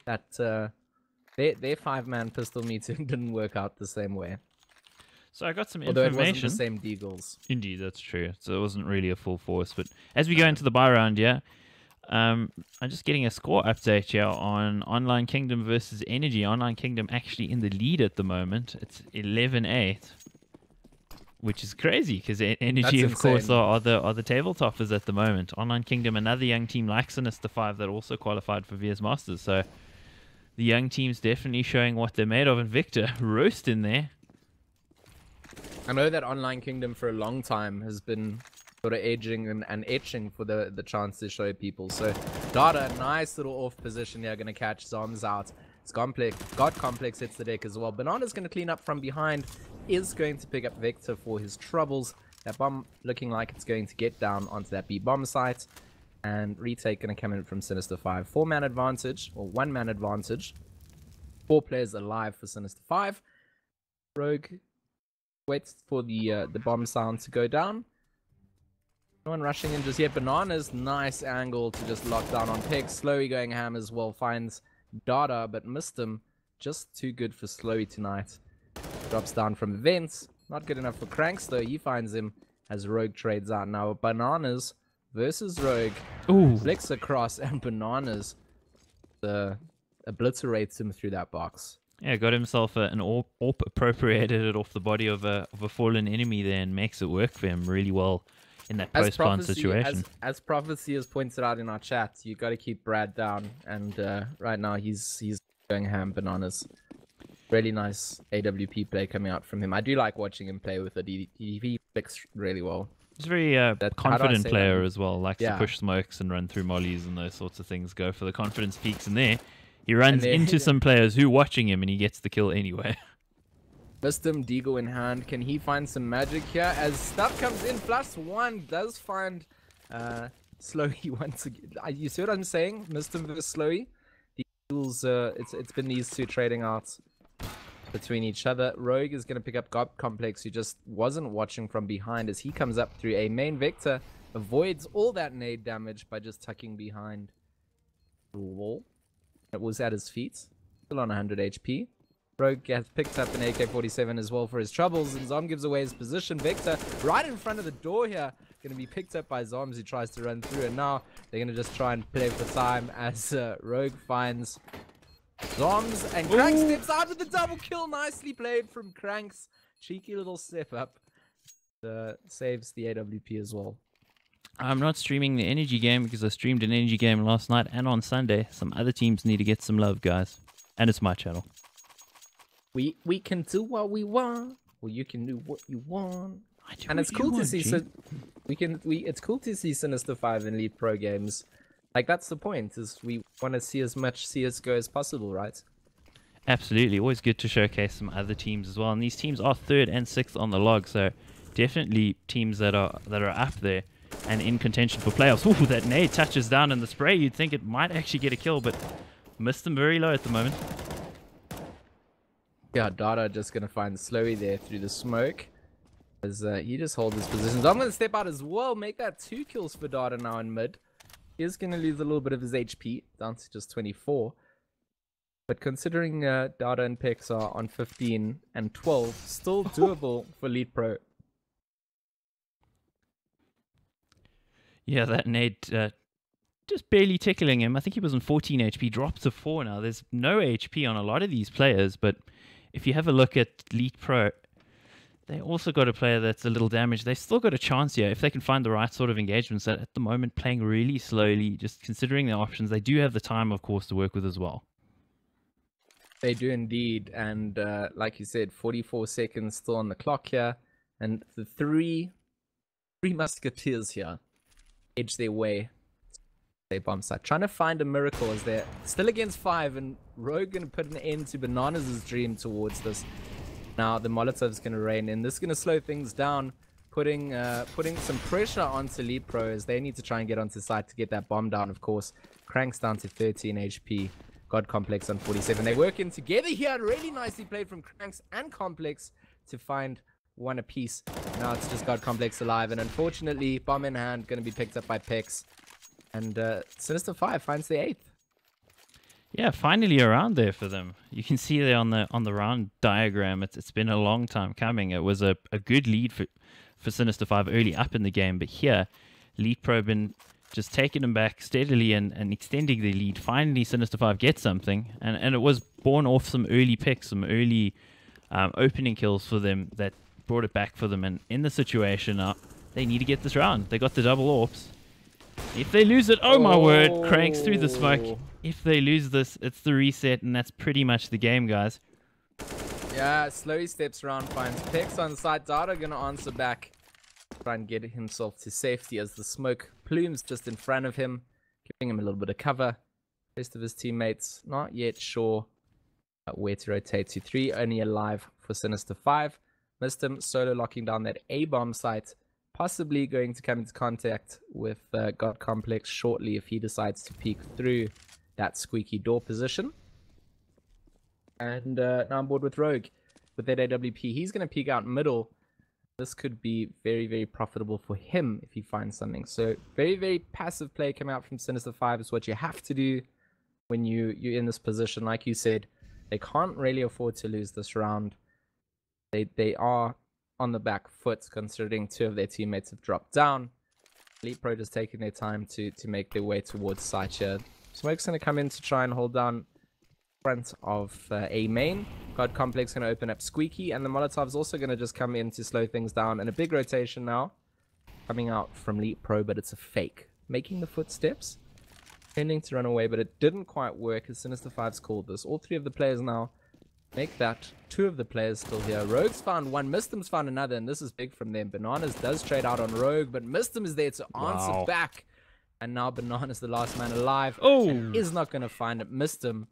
that. Their 5-man pistol meeting didn't work out the same way. So I got some Although information. it wasn't the same deagles. Indeed, that's true. So it wasn't really a full force. But as we go into the buy round, I'm just getting a score update here on Online Kingdom versus Energy. Online Kingdom actually in the lead at the moment. It's 11-8, which is crazy because Energy, of course, are the table toppers at the moment. Online Kingdom, another young team like Sinister5 that also qualified for VS Masters. So the young team's definitely showing what they're made of. And Victor, roast in there. I know that Online Kingdom for a long time has been sort of edging and etching for the chance to show people. So Dada, nice little off position here, going to catch Zoms out. It's God Complex hits the deck as well. Banana's going to clean up from behind, is going to pick up Victor for his troubles. That bomb looking like it's going to get down onto that B bomb site. And retake going to come in from Sinister5. 4-man advantage, or 1-man advantage. 4 players alive for Sinister5. Rogue waits for the bomb sound to go down. No one rushing in just yet. Banana's nice angle to just lock down on Peg. Slowy going ham as well. Finds Dada, but missed him. Just too good for Slowy tonight. Drops down from Vents. Not good enough for Cranks though. He finds him as Rogue trades out. Now Bananas versus Rogue. Ooh. Flicks across and Bananas obliterates him through that box. Yeah, got himself an AWP, appropriated it off the body of a fallen enemy there, and makes it work for him really well in that post-plant situation. As Prophecy has pointed out in our chat, you got to keep Brad down, and right now he's going ham. Bananas. Really nice AWP play coming out from him. I do like watching him play with it. He flicks really well. He's a very confident player as well. Likes to Yeah. push smokes and run through mollies and those sorts of things. Go for the confidence peaks, and there he runs into some players who are watching him, and he gets the kill anyway. Missed him, Deagle in hand. Can he find some magic here? As stuff comes in, +1 does find Slowy once again. You see what I'm saying? Missed him versus Slowy. Deagles, it's been these two trading out between each other. Rogue is going to pick up God Complex, who just wasn't watching from behind as he comes up through a main Vector. Avoids all that nade damage by just tucking behind the wall. It was at his feet. Still on 100 HP. Rogue has picked up an AK-47 as well for his troubles, and Zom gives away his position. Vector right in front of the door here. Going to be picked up by Zoms, who tries to run through, and now they're going to just try and play for time as Rogue finds Zoms, and Cranks steps out with the double kill. Nicely played from Cranks. Cheeky little step up. Saves the AWP as well. I'm not streaming the energy game because I streamed an energy game last night and on Sunday. Some other teams need to get some love, guys. And it's my channel. We can do what we want. Well, you can do what you want. And it's cool to see. It's cool to see Sinister5 in LeetPro games. Like, that's the point. Is we want to see as much CS:GO as possible, right? Absolutely. Always good to showcase some other teams as well. And these teams are 3rd and 6th on the log, so definitely teams that are up there and in contention for playoffs. Ooh, that nade touches down in the spray. You'd think it might actually get a kill, but missed them very low at the moment. Yeah, Dada just going to find Slowy there through the smoke. As he just holds his positions. I'm going to step out as well. Make that 2 kills for Dada now in mid. He is going to lose a little bit of his HP, down to just 24. But considering Dada and Pex are on 15 and 12, still doable for LeetPro. Yeah, that nade just barely tickling him. I think he was on 14 HP, dropped to 4 now. There's no HP on a lot of these players, but if you have a look at LeetPro, they also got a player that's a little damaged. They still got a chance here if they can find the right sort of engagements. At the moment, playing really slowly, just considering their options. They do have the time, of course, to work with as well. They do indeed, and like you said, 44 seconds still on the clock here, and the three musketeers here edge their way. They bomb site, trying to find a miracle as they're still against 5, and Rogue gonna put an end to Bananas' dream towards this. Now the Molotov's going to rain in. This is going to slow things down, putting some pressure onto LeetPro as they need to try and get onto site to get that bomb down, of course. Cranks down to 13 HP. God Complex on 47. They work in together here. Really nicely played from Cranks and Complex to find one apiece. Now it's just God Complex alive. And unfortunately, bomb in hand, going to be picked up by Pix. And Sinister5 finds the 8th. Yeah, finally around there for them. You can see there on the round diagram, it's been a long time coming. It was a good lead for Sinister5 early up in the game. But here, LeetPro been just taking them back steadily and extending their lead. Finally, Sinister5 gets something, and it was born off some early picks, some early opening kills for them that brought it back for them. And in the situation now, they need to get this round. They got the double AWPs. If they lose it, oh my word, Cranks through the smoke. If they lose this, it's the reset, and that's pretty much the game, guys. Yeah, slowly steps around, finds Pix on site. Dada gonna answer back. Try and get himself to safety as the smoke plumes just in front of him, giving him a little bit of cover. Rest of his teammates not yet sure where to rotate to. 3 only alive for Sinister5. Missed him, solo locking down that A-bomb site. Possibly going to come into contact with God Complex shortly if he decides to peek through that squeaky door position. And now I'm board with Rogue with that AWP. He's going to peek out middle. This could be very, very profitable for him if he finds something. So very, very passive play coming out from Sinister5 is what you have to do when you're in this position. Like you said, they can't really afford to lose this round. They are on the back foot considering 2 of their teammates have dropped down. LeetPro just taking their time to make their way towards site here. Smoke's going to come in to try and hold down front of A main. God Complex going to open up Squeaky, and the Molotov's also going to just come in to slow things down. And a big rotation now coming out from LeetPro, but it's a fake. Making the footsteps, tending to run away, but it didn't quite work as Sinister5's called this. All 3 of the players now make that. 2 of the players still here. Rogue's found one, Mistem's found another, and this is big from them. Bananas does trade out on Rogue, but Mistem is there to answer back. And now Banana's the last man alive. And is not going to find it. Mistem,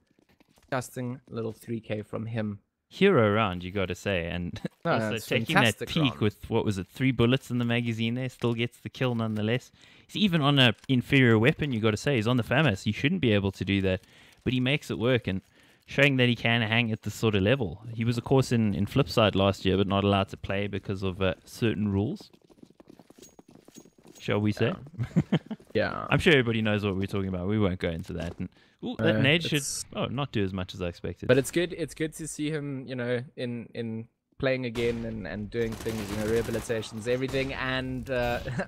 disgusting little 3k from him. Hero round, you got to say. And also taking that peek round. with, what was it, 3 bullets in the magazine there, still gets the kill nonetheless. He's even on an inferior weapon, you got to say. He's on the FAMAS. He shouldn't be able to do that. But he makes it work, and showing that he can hang at this sort of level. He was, of course, in Flipside last year, but not allowed to play because of certain rules. Shall we say? Yeah. I'm sure everybody knows what we're talking about. We won't go into that. And that nade should not do as much as I expected. But it's good. It's good to see him, you know, in playing again and doing things, you know, rehabilitations, everything. And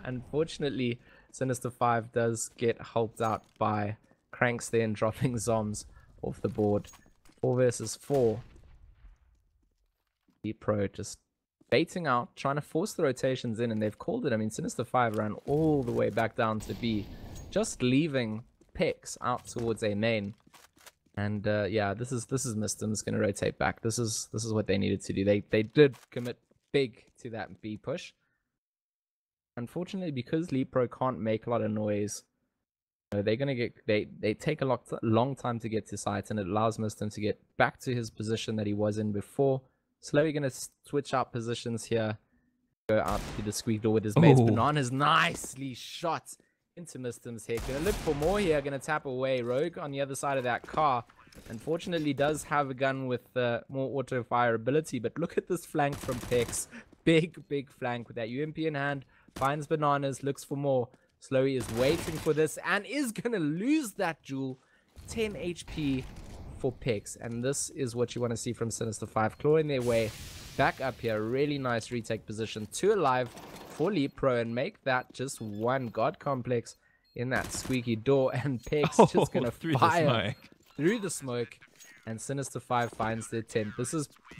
unfortunately, Sinister5 does get helped out by Cranks then dropping Zoms off the board. 4 versus 4. LeetPro just baiting out, trying to force the rotations in, and they've called it. I mean, Sinister5 ran all the way back down to B, just leaving Pix out towards A main. And yeah, this is Mistem's going to rotate back. This is what they needed to do. They did commit big to that B push. Unfortunately, because LeetPro can't make a lot of noise, they're gonna get they take a long time to get to site, and it allows Mistem to get back to his position that he was in before. Slowly gonna switch out positions here, go out to the squeak door with his mates. Bananas nicely shot into Mistem's head. Gonna look for more here. Gonna tap away. Rogue on the other side of that car. Unfortunately, does have a gun with more auto fire ability, but look at this flank from Pex. Big flank with that UMP in hand. Finds Bananas, looks for more. Slowy is waiting for this and is going to lose that duel. 10 HP for Pex. And this is what you want to see from Sinister5. Clawing their way back up here. Really nice retake position. 2 alive for LeetPro and make that just 1 God Complex in that squeaky door. And Pex just going to fire through the smoke. And Sinister5 finds their 10th.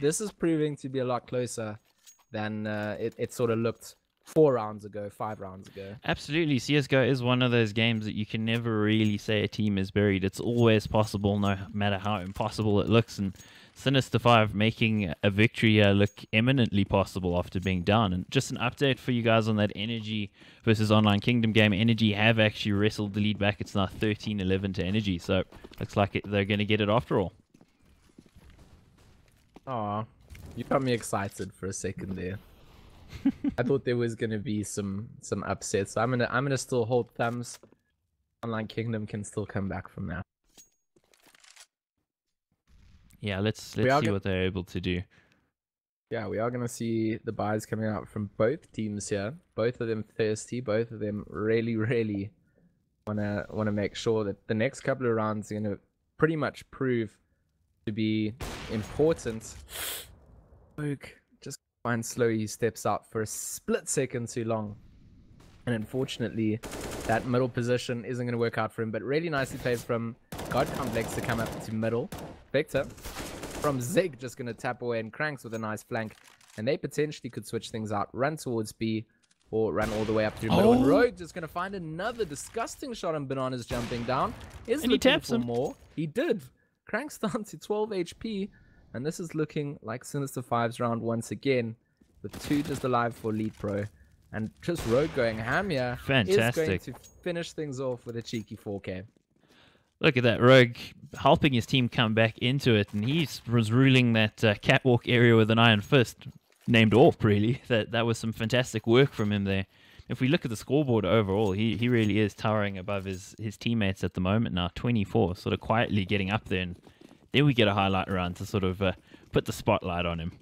This is proving to be a lot closer than it sort of looked 4 rounds ago, 5 rounds ago. Absolutely. CSGO is one of those games that you can never really say a team is buried. It's always possible, no matter how impossible it looks. And Sinister5 making a victory look eminently possible after being down. And just an update for you guys on that Energy versus Online Kingdom game. Energy have actually wrestled the lead back. It's now 13-11 to Energy. So looks like they're going to get it after all. Aw. You got me excited for a second there. I thought there was gonna be some upsets. I'm gonna still hold thumbs. Online Kingdom can still come back from that. Yeah, let's see what they're able to do. Yeah, we are gonna see the buys coming out from both teams here. Both of them thirsty. Both of them really wanna make sure that the next couple of rounds are gonna pretty much prove to be important. Oak just find slow. He steps out for a split second too long, and unfortunately, that middle position isn't going to work out for him. But really nicely played from God Complex to come up to middle. Vector from Zig just going to tap away, and Cranks with a nice flank, and they potentially could switch things out, run towards B, or run all the way up through middle. And Rogue just going to find another disgusting shot on Bananas jumping down. Is and he looking taps for him. more. He did. Cranks down to 12 HP. And this is looking like Sinister5's round once again, with 2 just alive for LeetPro. And just Rogue going ham here Fantastic. is going to finish things off with a cheeky 4K. Look at that, Rogue helping his team come back into it, and he was ruling that catwalk area with an iron fist, named AWP, really. That was some fantastic work from him there. If we look at the scoreboard overall, he really is towering above his teammates at the moment now, 24, sort of quietly getting up there, and then we get a highlight round to sort of put the spotlight on him.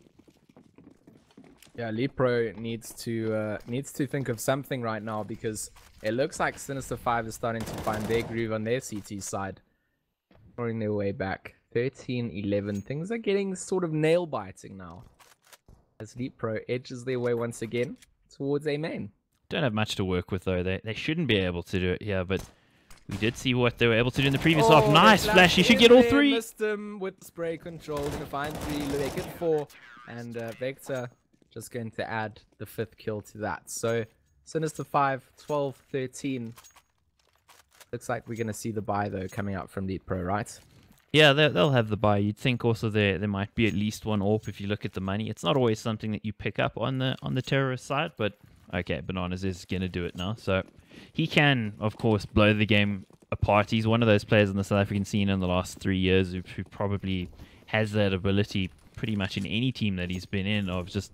Yeah, LeetPro needs to think of something right now, because it looks like Sinister5 is starting to find their groove on their CT side, throwing their way back. 13-11. Things are getting sort of nail-biting now, as LeetPro edges their way once again towards A main. Don't have much to work with, though. They shouldn't be able to do it here, but we did see what they were able to do in the previous half. Nice flash. He should get all 3. Missed him with spray control. Gonna find 3. They get 4. And Vector just going to add the 5th kill to that. So Sinister5, 12-13. Looks like we're gonna see the buy though coming out from LeetPro, right? Yeah, they'll have the buy. You'd think also there might be at least one AWP if you look at the money. It's not always something that you pick up on the terrorist side, but okay, Bananas is gonna do it now. So he can, of course, blow the game apart. He's one of those players in the South African scene in the last 3 years who probably has that ability pretty much in any team that he's been in, of just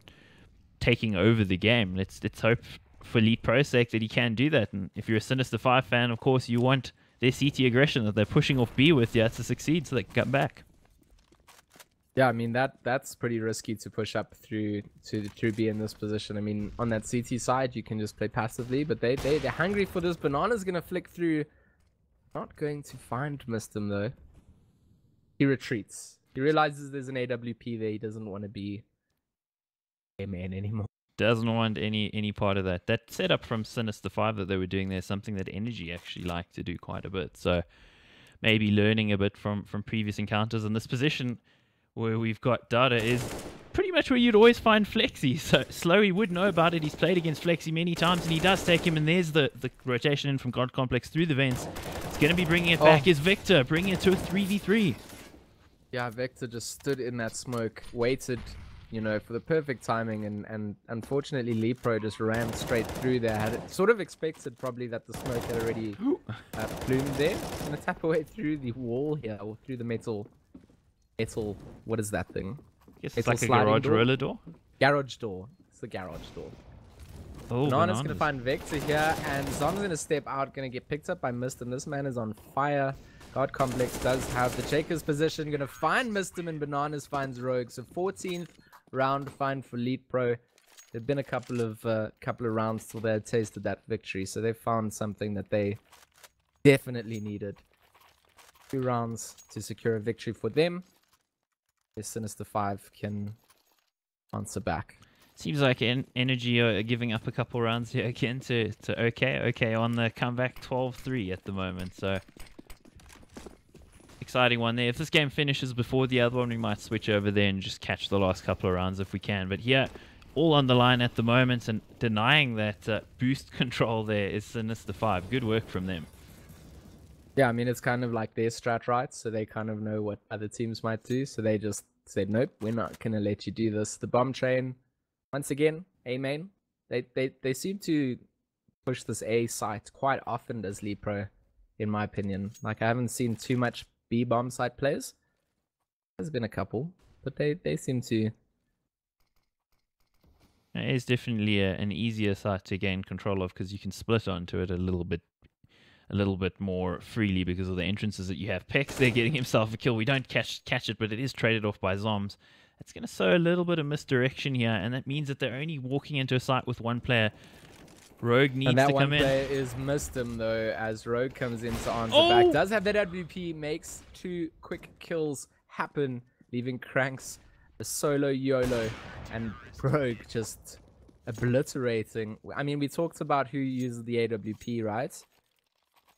taking over the game. Let's hope for LeetPro's sake that he can do that. And if you're a Sinister5 fan, of course, you want their CT aggression that they're pushing off B with you to succeed so they can come back. Yeah, I mean that's pretty risky to push up through B in this position. I mean, on that CT side, you can just play passively, but they're hungry for this. Banana's gonna flick through. Not going to find Mistim though. He retreats. He realizes there's an AWP there. He doesn't want to be a man anymore. Doesn't want any part of that. That setup from Sinister5 that they were doing there is something that Energy actually like to do quite a bit. So maybe learning a bit from previous encounters. And this position where we've got Data is pretty much where you'd always find Flexi. So Slowy would know about it. He's played against Flexi many times, and he does take him. And there's the rotation in from God Complex through the vents. It's going to be bringing it back is Victor, bringing it to a 3v3. Yeah, Vector just stood in that smoke, waited, you know, for the perfect timing, and unfortunately LeetPro just ran straight through there. Had sort of expected probably that the smoke had already plumed there. Gonna tap away through the wall here, or through the metal, what is that thing? I guess it's like a garage roller door? Garage door. It's the garage door. Oh, Banana's gonna find Vector here, and Zon's gonna step out, gonna get picked up by Mistim. This man is on fire. God Complex does have the Jakers position, gonna find Mistim, and Bananas finds Rogue. So 14th round find for LeetPro. There've been a couple of rounds till they had tasted that victory, so they found something that they definitely needed. 2 rounds to secure a victory for them. This Sinister5 can answer back. Seems like Energy are giving up a couple rounds here again to OK on the comeback 12-3 at the moment. So exciting one there. If this game finishes before the other one, we might switch over there and just catch the last couple of rounds if we can. But here, all on the line at the moment, and denying that boost control there is Sinister5. Good work from them. Yeah, I mean, it's kind of like their strat, right? So they kind of know what other teams might do. So they just said, nope, we're not going to let you do this. The bomb train, once again, A main. They seem to push this A site quite often, does LeetPro, in my opinion. Like, I haven't seen too much B bomb site players. There's been a couple, but they seem to It is definitely an easier site to gain control of because you can split onto it a little bit more freely because of the entrances that you have. Pex there getting himself a kill. We don't catch it, but it is traded off by Zoms. It's going to sow a little bit of misdirection here, and that means that they're only walking into a site with one player. Rogue needs to come in. And that one player is Mistim, though, as Rogue comes in to answer back. Does have that WP, makes 2 quick kills happen, leaving Cranks a solo YOLO, and Rogue just obliterating. I mean, we talked about who uses the AWP, right?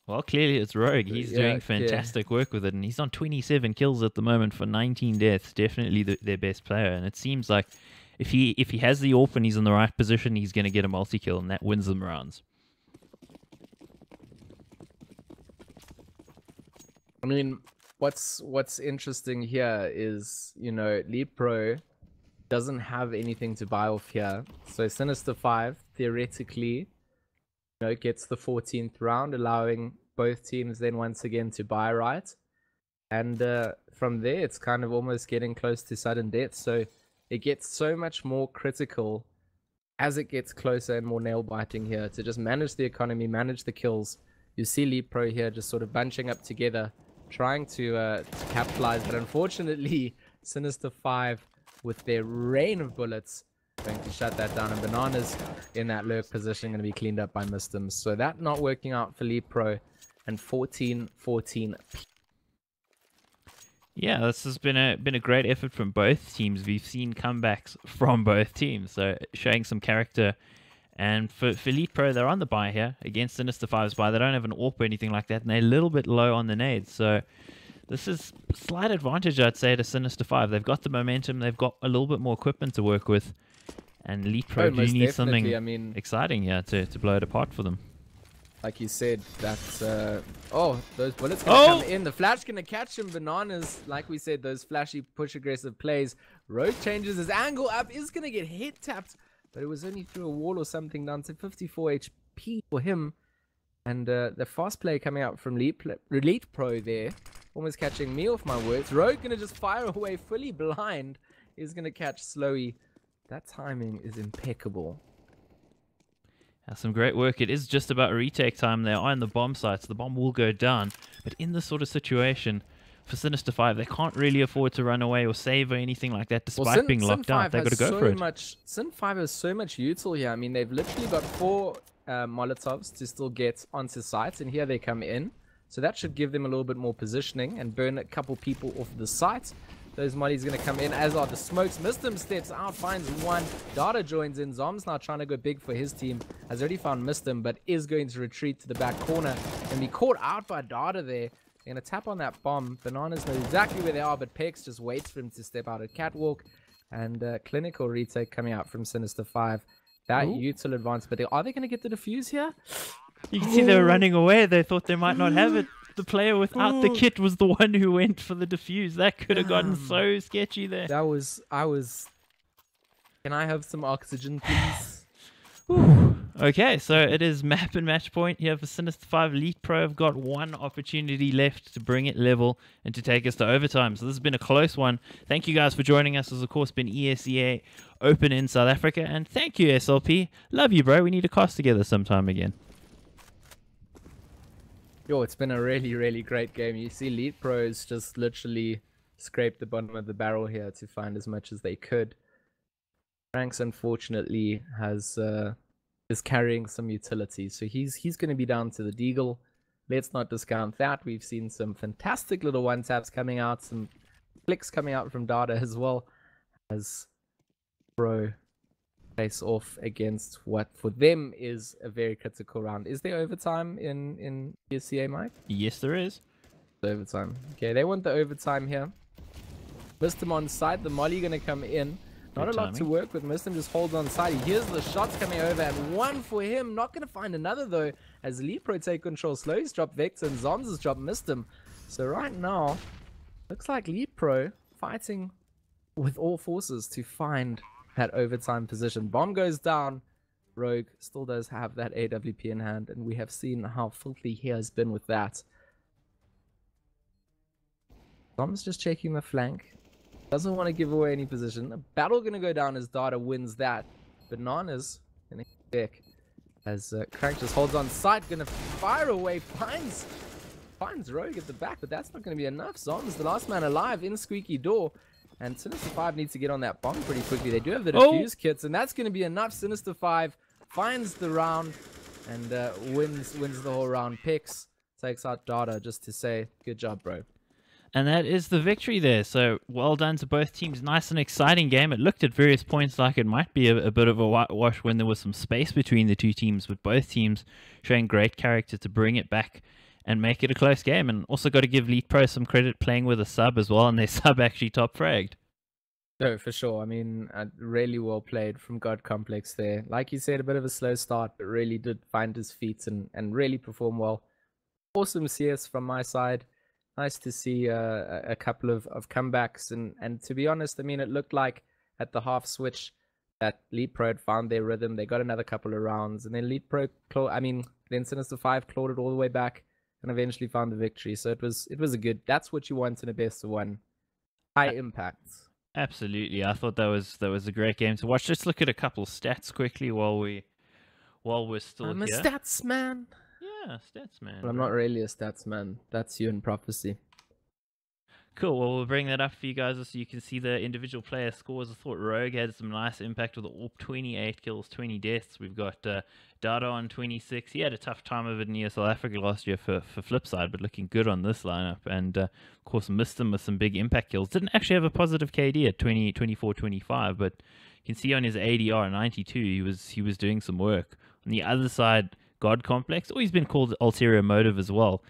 Well, clearly it's Rogue. He's doing fantastic work with it, and he's on 27 kills at the moment for 19 deaths. Definitely their best player, and it seems like if he has the AWP and he's in the right position, he's going to get a multi-kill, and that wins them rounds. I mean, what's interesting here is, you know, LeetPro doesn't have anything to buy off here. So Sinister5 theoretically, you know, gets the 14th round, allowing both teams then once again to buy, right? And from there, it's kind of almost getting close to sudden death. So it gets so much more critical as it gets closer and more nail-biting here to just manage the economy, manage the kills. You see LeetPro here just sort of bunching up together, trying to capitalize. But unfortunately, Sinister5, with their rain of bullets, going to shut that down. And Bananas in that lurk position going to be cleaned up by Mistim. So that not working out for LeetPro, and 14-14. Yeah, this has been a great effort from both teams. We've seen comebacks from both teams, so showing some character. And for LeetPro, they're on the buy here against Sinister5's buy. They don't have an AWP or anything like that, and they're a little bit low on the nades. So this is slight advantage, I'd say, to Sinister5. They've got the momentum. They've got a little bit more equipment to work with. And LeetPro do need something exciting here to blow it apart for them. Like you said, that's... oh, those bullets going to come in. The flash going to catch him. Bananas, like we said, those flashy push-aggressive plays. Rogue changes his angle up. Is going to get hit-tapped. But it was only through a wall or something, down to 54 HP for him. And the fast play coming out from LeetPro there. Almost catching me off my words. Rogue going to just fire away fully blind. Is going to catch Slowy. That timing is impeccable. Some great work. It is just about retake time. They are in the bomb sites. The bomb will go down. But in this sort of situation, for Sinister5, they can't really afford to run away or save or anything like that, despite being locked out. They've got to go for it. Sin5 has so much util here. I mean, they've literally got 4 Molotovs to still get onto site, and here they come in. So that should give them a little bit more positioning and burn a couple people off the site. Those mollies going to come in, as are the smokes. Mistim steps out, finds one. Data joins in. Zom's now trying to go big for his team. Has already found Mistim, but is going to retreat to the back corner and be caught out by Data there. They're going to tap on that bomb. Bananas know exactly where they are, but Pex just waits for him to step out at catwalk. And clinical retake coming out from Sinister5. That util advance, but are they going to get the defuse here? You can see they were running away. They thought they might not have it. The player without the kit was the one who went for the defuse. That could have gotten so sketchy there. That was... Can I have some oxygen, please? Okay, so it is map and match point here for Sinister5. LeetPro have got one opportunity left to bring it level and to take us to overtime. So this has been a close one. Thank you guys for joining us. This has, of course, been ESEA Open in South Africa. And thank you, SLP. Love you, bro. We need to cast together sometime again. Yo, it's been a really, really great game. You see LeetPro's just literally scraped the bottom of the barrel here to find as much as they could. Franks, unfortunately, is carrying some utility. So he's going to be down to the Deagle. Let's not discount that. We've seen some fantastic little one-taps coming out. Some flicks coming out from Data as well. As Pro face off against what for them is a very critical round. Is there overtime in ESEA, Mike? Yes, there is. The overtime. Okay, they want the overtime here. Mistim on side. The molly going to come in. Not a lot to work with. Mistim just holds on side. He hears the shots coming over, and one for him. Not going to find another, though, as LeetPro take control. Slowly's dropped Vector, and Zoms has dropped Mistim. So right now, looks like LeetPro fighting with all forces to find that overtime position. Bomb goes down. Rogue still does have that AWP in hand, and we have seen how filthy he has been with that. Zoms just checking the flank. Doesn't want to give away any position. A battle going to go down as Data wins that. Bananas in the back. As Crank just holds on sight, gonna fire away, finds Rogue at the back, but that's not gonna be enough. Zom's the last man alive in Squeaky Door, and Sinister5 needs to get on that bomb pretty quickly. They do have the defuse kits, and that's gonna be enough. Sinister5 finds the round and wins the whole round. Picks takes out Data just to say, good job, bro. And that is the victory there. So well done to both teams. Nice and exciting game. It looked at various points like it might be a bit of a whitewash when there was some space between the two teams, but both teams showing great character to bring it back and make it a close game. And also got to give LeetPro some credit playing with a sub as well, and their sub actually top fragged. No, for sure. I mean, really well played from God Complex there. Like you said, a bit of a slow start, but really did find his feet and really perform well. Awesome CS from my side. Nice to see a couple of comebacks. And to be honest, I mean, it looked like at the half switch that LeetPro had found their rhythm. They got another couple of rounds. And then LeetPro, then Sinister5 clawed it all the way back and eventually found the victory. So it was a good, that's what you want in a best of one. High impact. Absolutely. I thought that was a great game to watch. Let's look at a couple stats quickly while we're still I'm here. a stats man. Yeah, stats man. Well, I'm not really a stats man. That's you in prophecy. Cool. Well, we'll bring that up for you guys so you can see the individual player scores. I thought Rogue had some nice impact with all 28 kills, 20 deaths. We've got Dada on 26. He had a tough time of it in ESEA South Africa last year for Flipside, but looking good on this lineup. And, of course, missed him with some big impact kills. Didn't actually have a positive KD at 20, 24, 25, but you can see on his ADR 92, he was doing some work. On the other side, God Complex, or he's been called Ulterior Motive as well,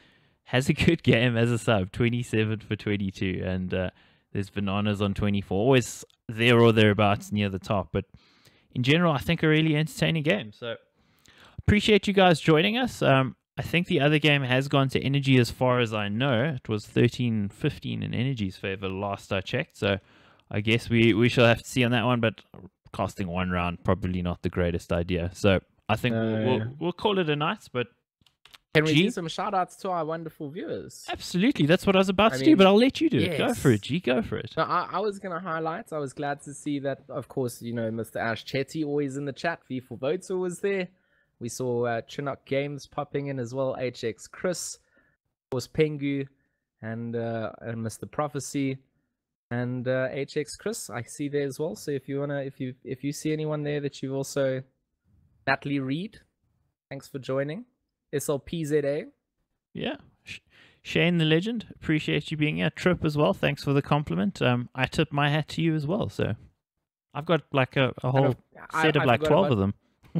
has a good game as a sub, 27 for 22, and there's Bananas on 24, always there or thereabouts near the top, but in general, I think a really entertaining game, so appreciate you guys joining us. I think the other game has gone to Energy as far as I know. It was 13-15 in Energy's favor last I checked, so I guess we shall have to see on that one, but casting one round, probably not the greatest idea, so I think we'll call it a night, but can we do some shout outs to our wonderful viewers? Absolutely, that's what I was about to do, but I'll let you do it. Go for it, G, go for it. No, I was going to highlight, I was glad to see that, of course, you know, Mr. Ash Chetty always in the chat, V4 Votes was there. We saw Chinook Games popping in as well, HX Chris, of course, Pengu, and Mr. Prophecy, and HX Chris, I see there as well. So if you wanna, if you see anyone there that you've also, Natalie Reed, thanks for joining. SLPZA. Yeah. Shane the Legend, appreciate you being here. Trip as well, thanks for the compliment. I tip my hat to you as well, so I've got like a whole set of like 12 of them.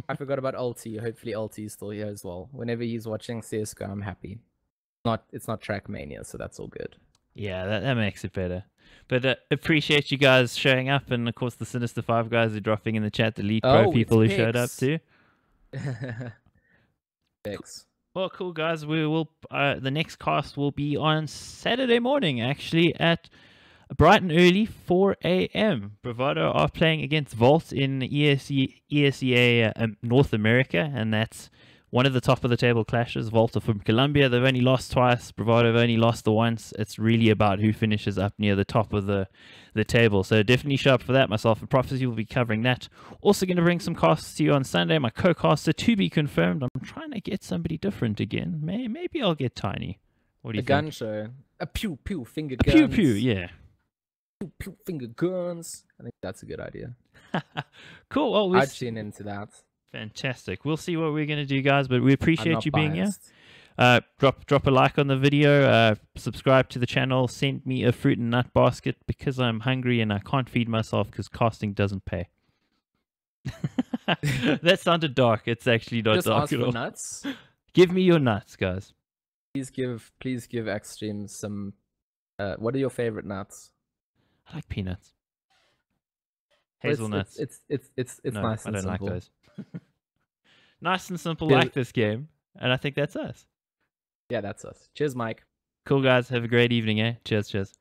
I forgot about Ulti. Hopefully Ulti is still here as well. Whenever he's watching CSGO, I'm happy. It's not Trackmania, so that's all good. Yeah, that makes it better. But appreciate you guys showing up, and of course the Sinister5 guys are dropping in the chat, the LeetPro people who showed up too. Thanks. Well, cool guys. We will. The next cast will be on Saturday morning, actually at bright and early 4 a.m. Bravado are playing against Volt in ESEA North America, and that's one of the top of the table clashes. Volt are from Colombia. They've only lost twice. Bravado have only lost the once. It's really about who finishes up near the top of the table. So definitely show up for that. Myself and Prophecy will be covering that. Also going to bring some casts to you on Sunday. My co-caster to be confirmed. I'm trying to get somebody different again. Maybe I'll get Tiny. What do you think? A gun show. A pew pew finger guns. Pew pew, yeah. Pew pew finger guns. I think that's a good idea. Cool. Well, I'd tune into that. Fantastic. We'll see what we're going to do, guys, but we appreciate you being here. Drop a like on the video, subscribe to the channel, send me a fruit and nut basket because I'm hungry and I can't feed myself because casting doesn't pay. That sounded dark. It's actually not just dark ask at for all. Nuts. Give me your nuts, guys. Please give Extreme some. What are your favorite nuts? I like peanuts. Hazelnuts. It's no, nice and I don't simple. like those. Nice and simple, like this game, and I think that's us. Yeah, that's us. Cheers, Mike. Cool, guys. Have a great evening, eh? Cheers.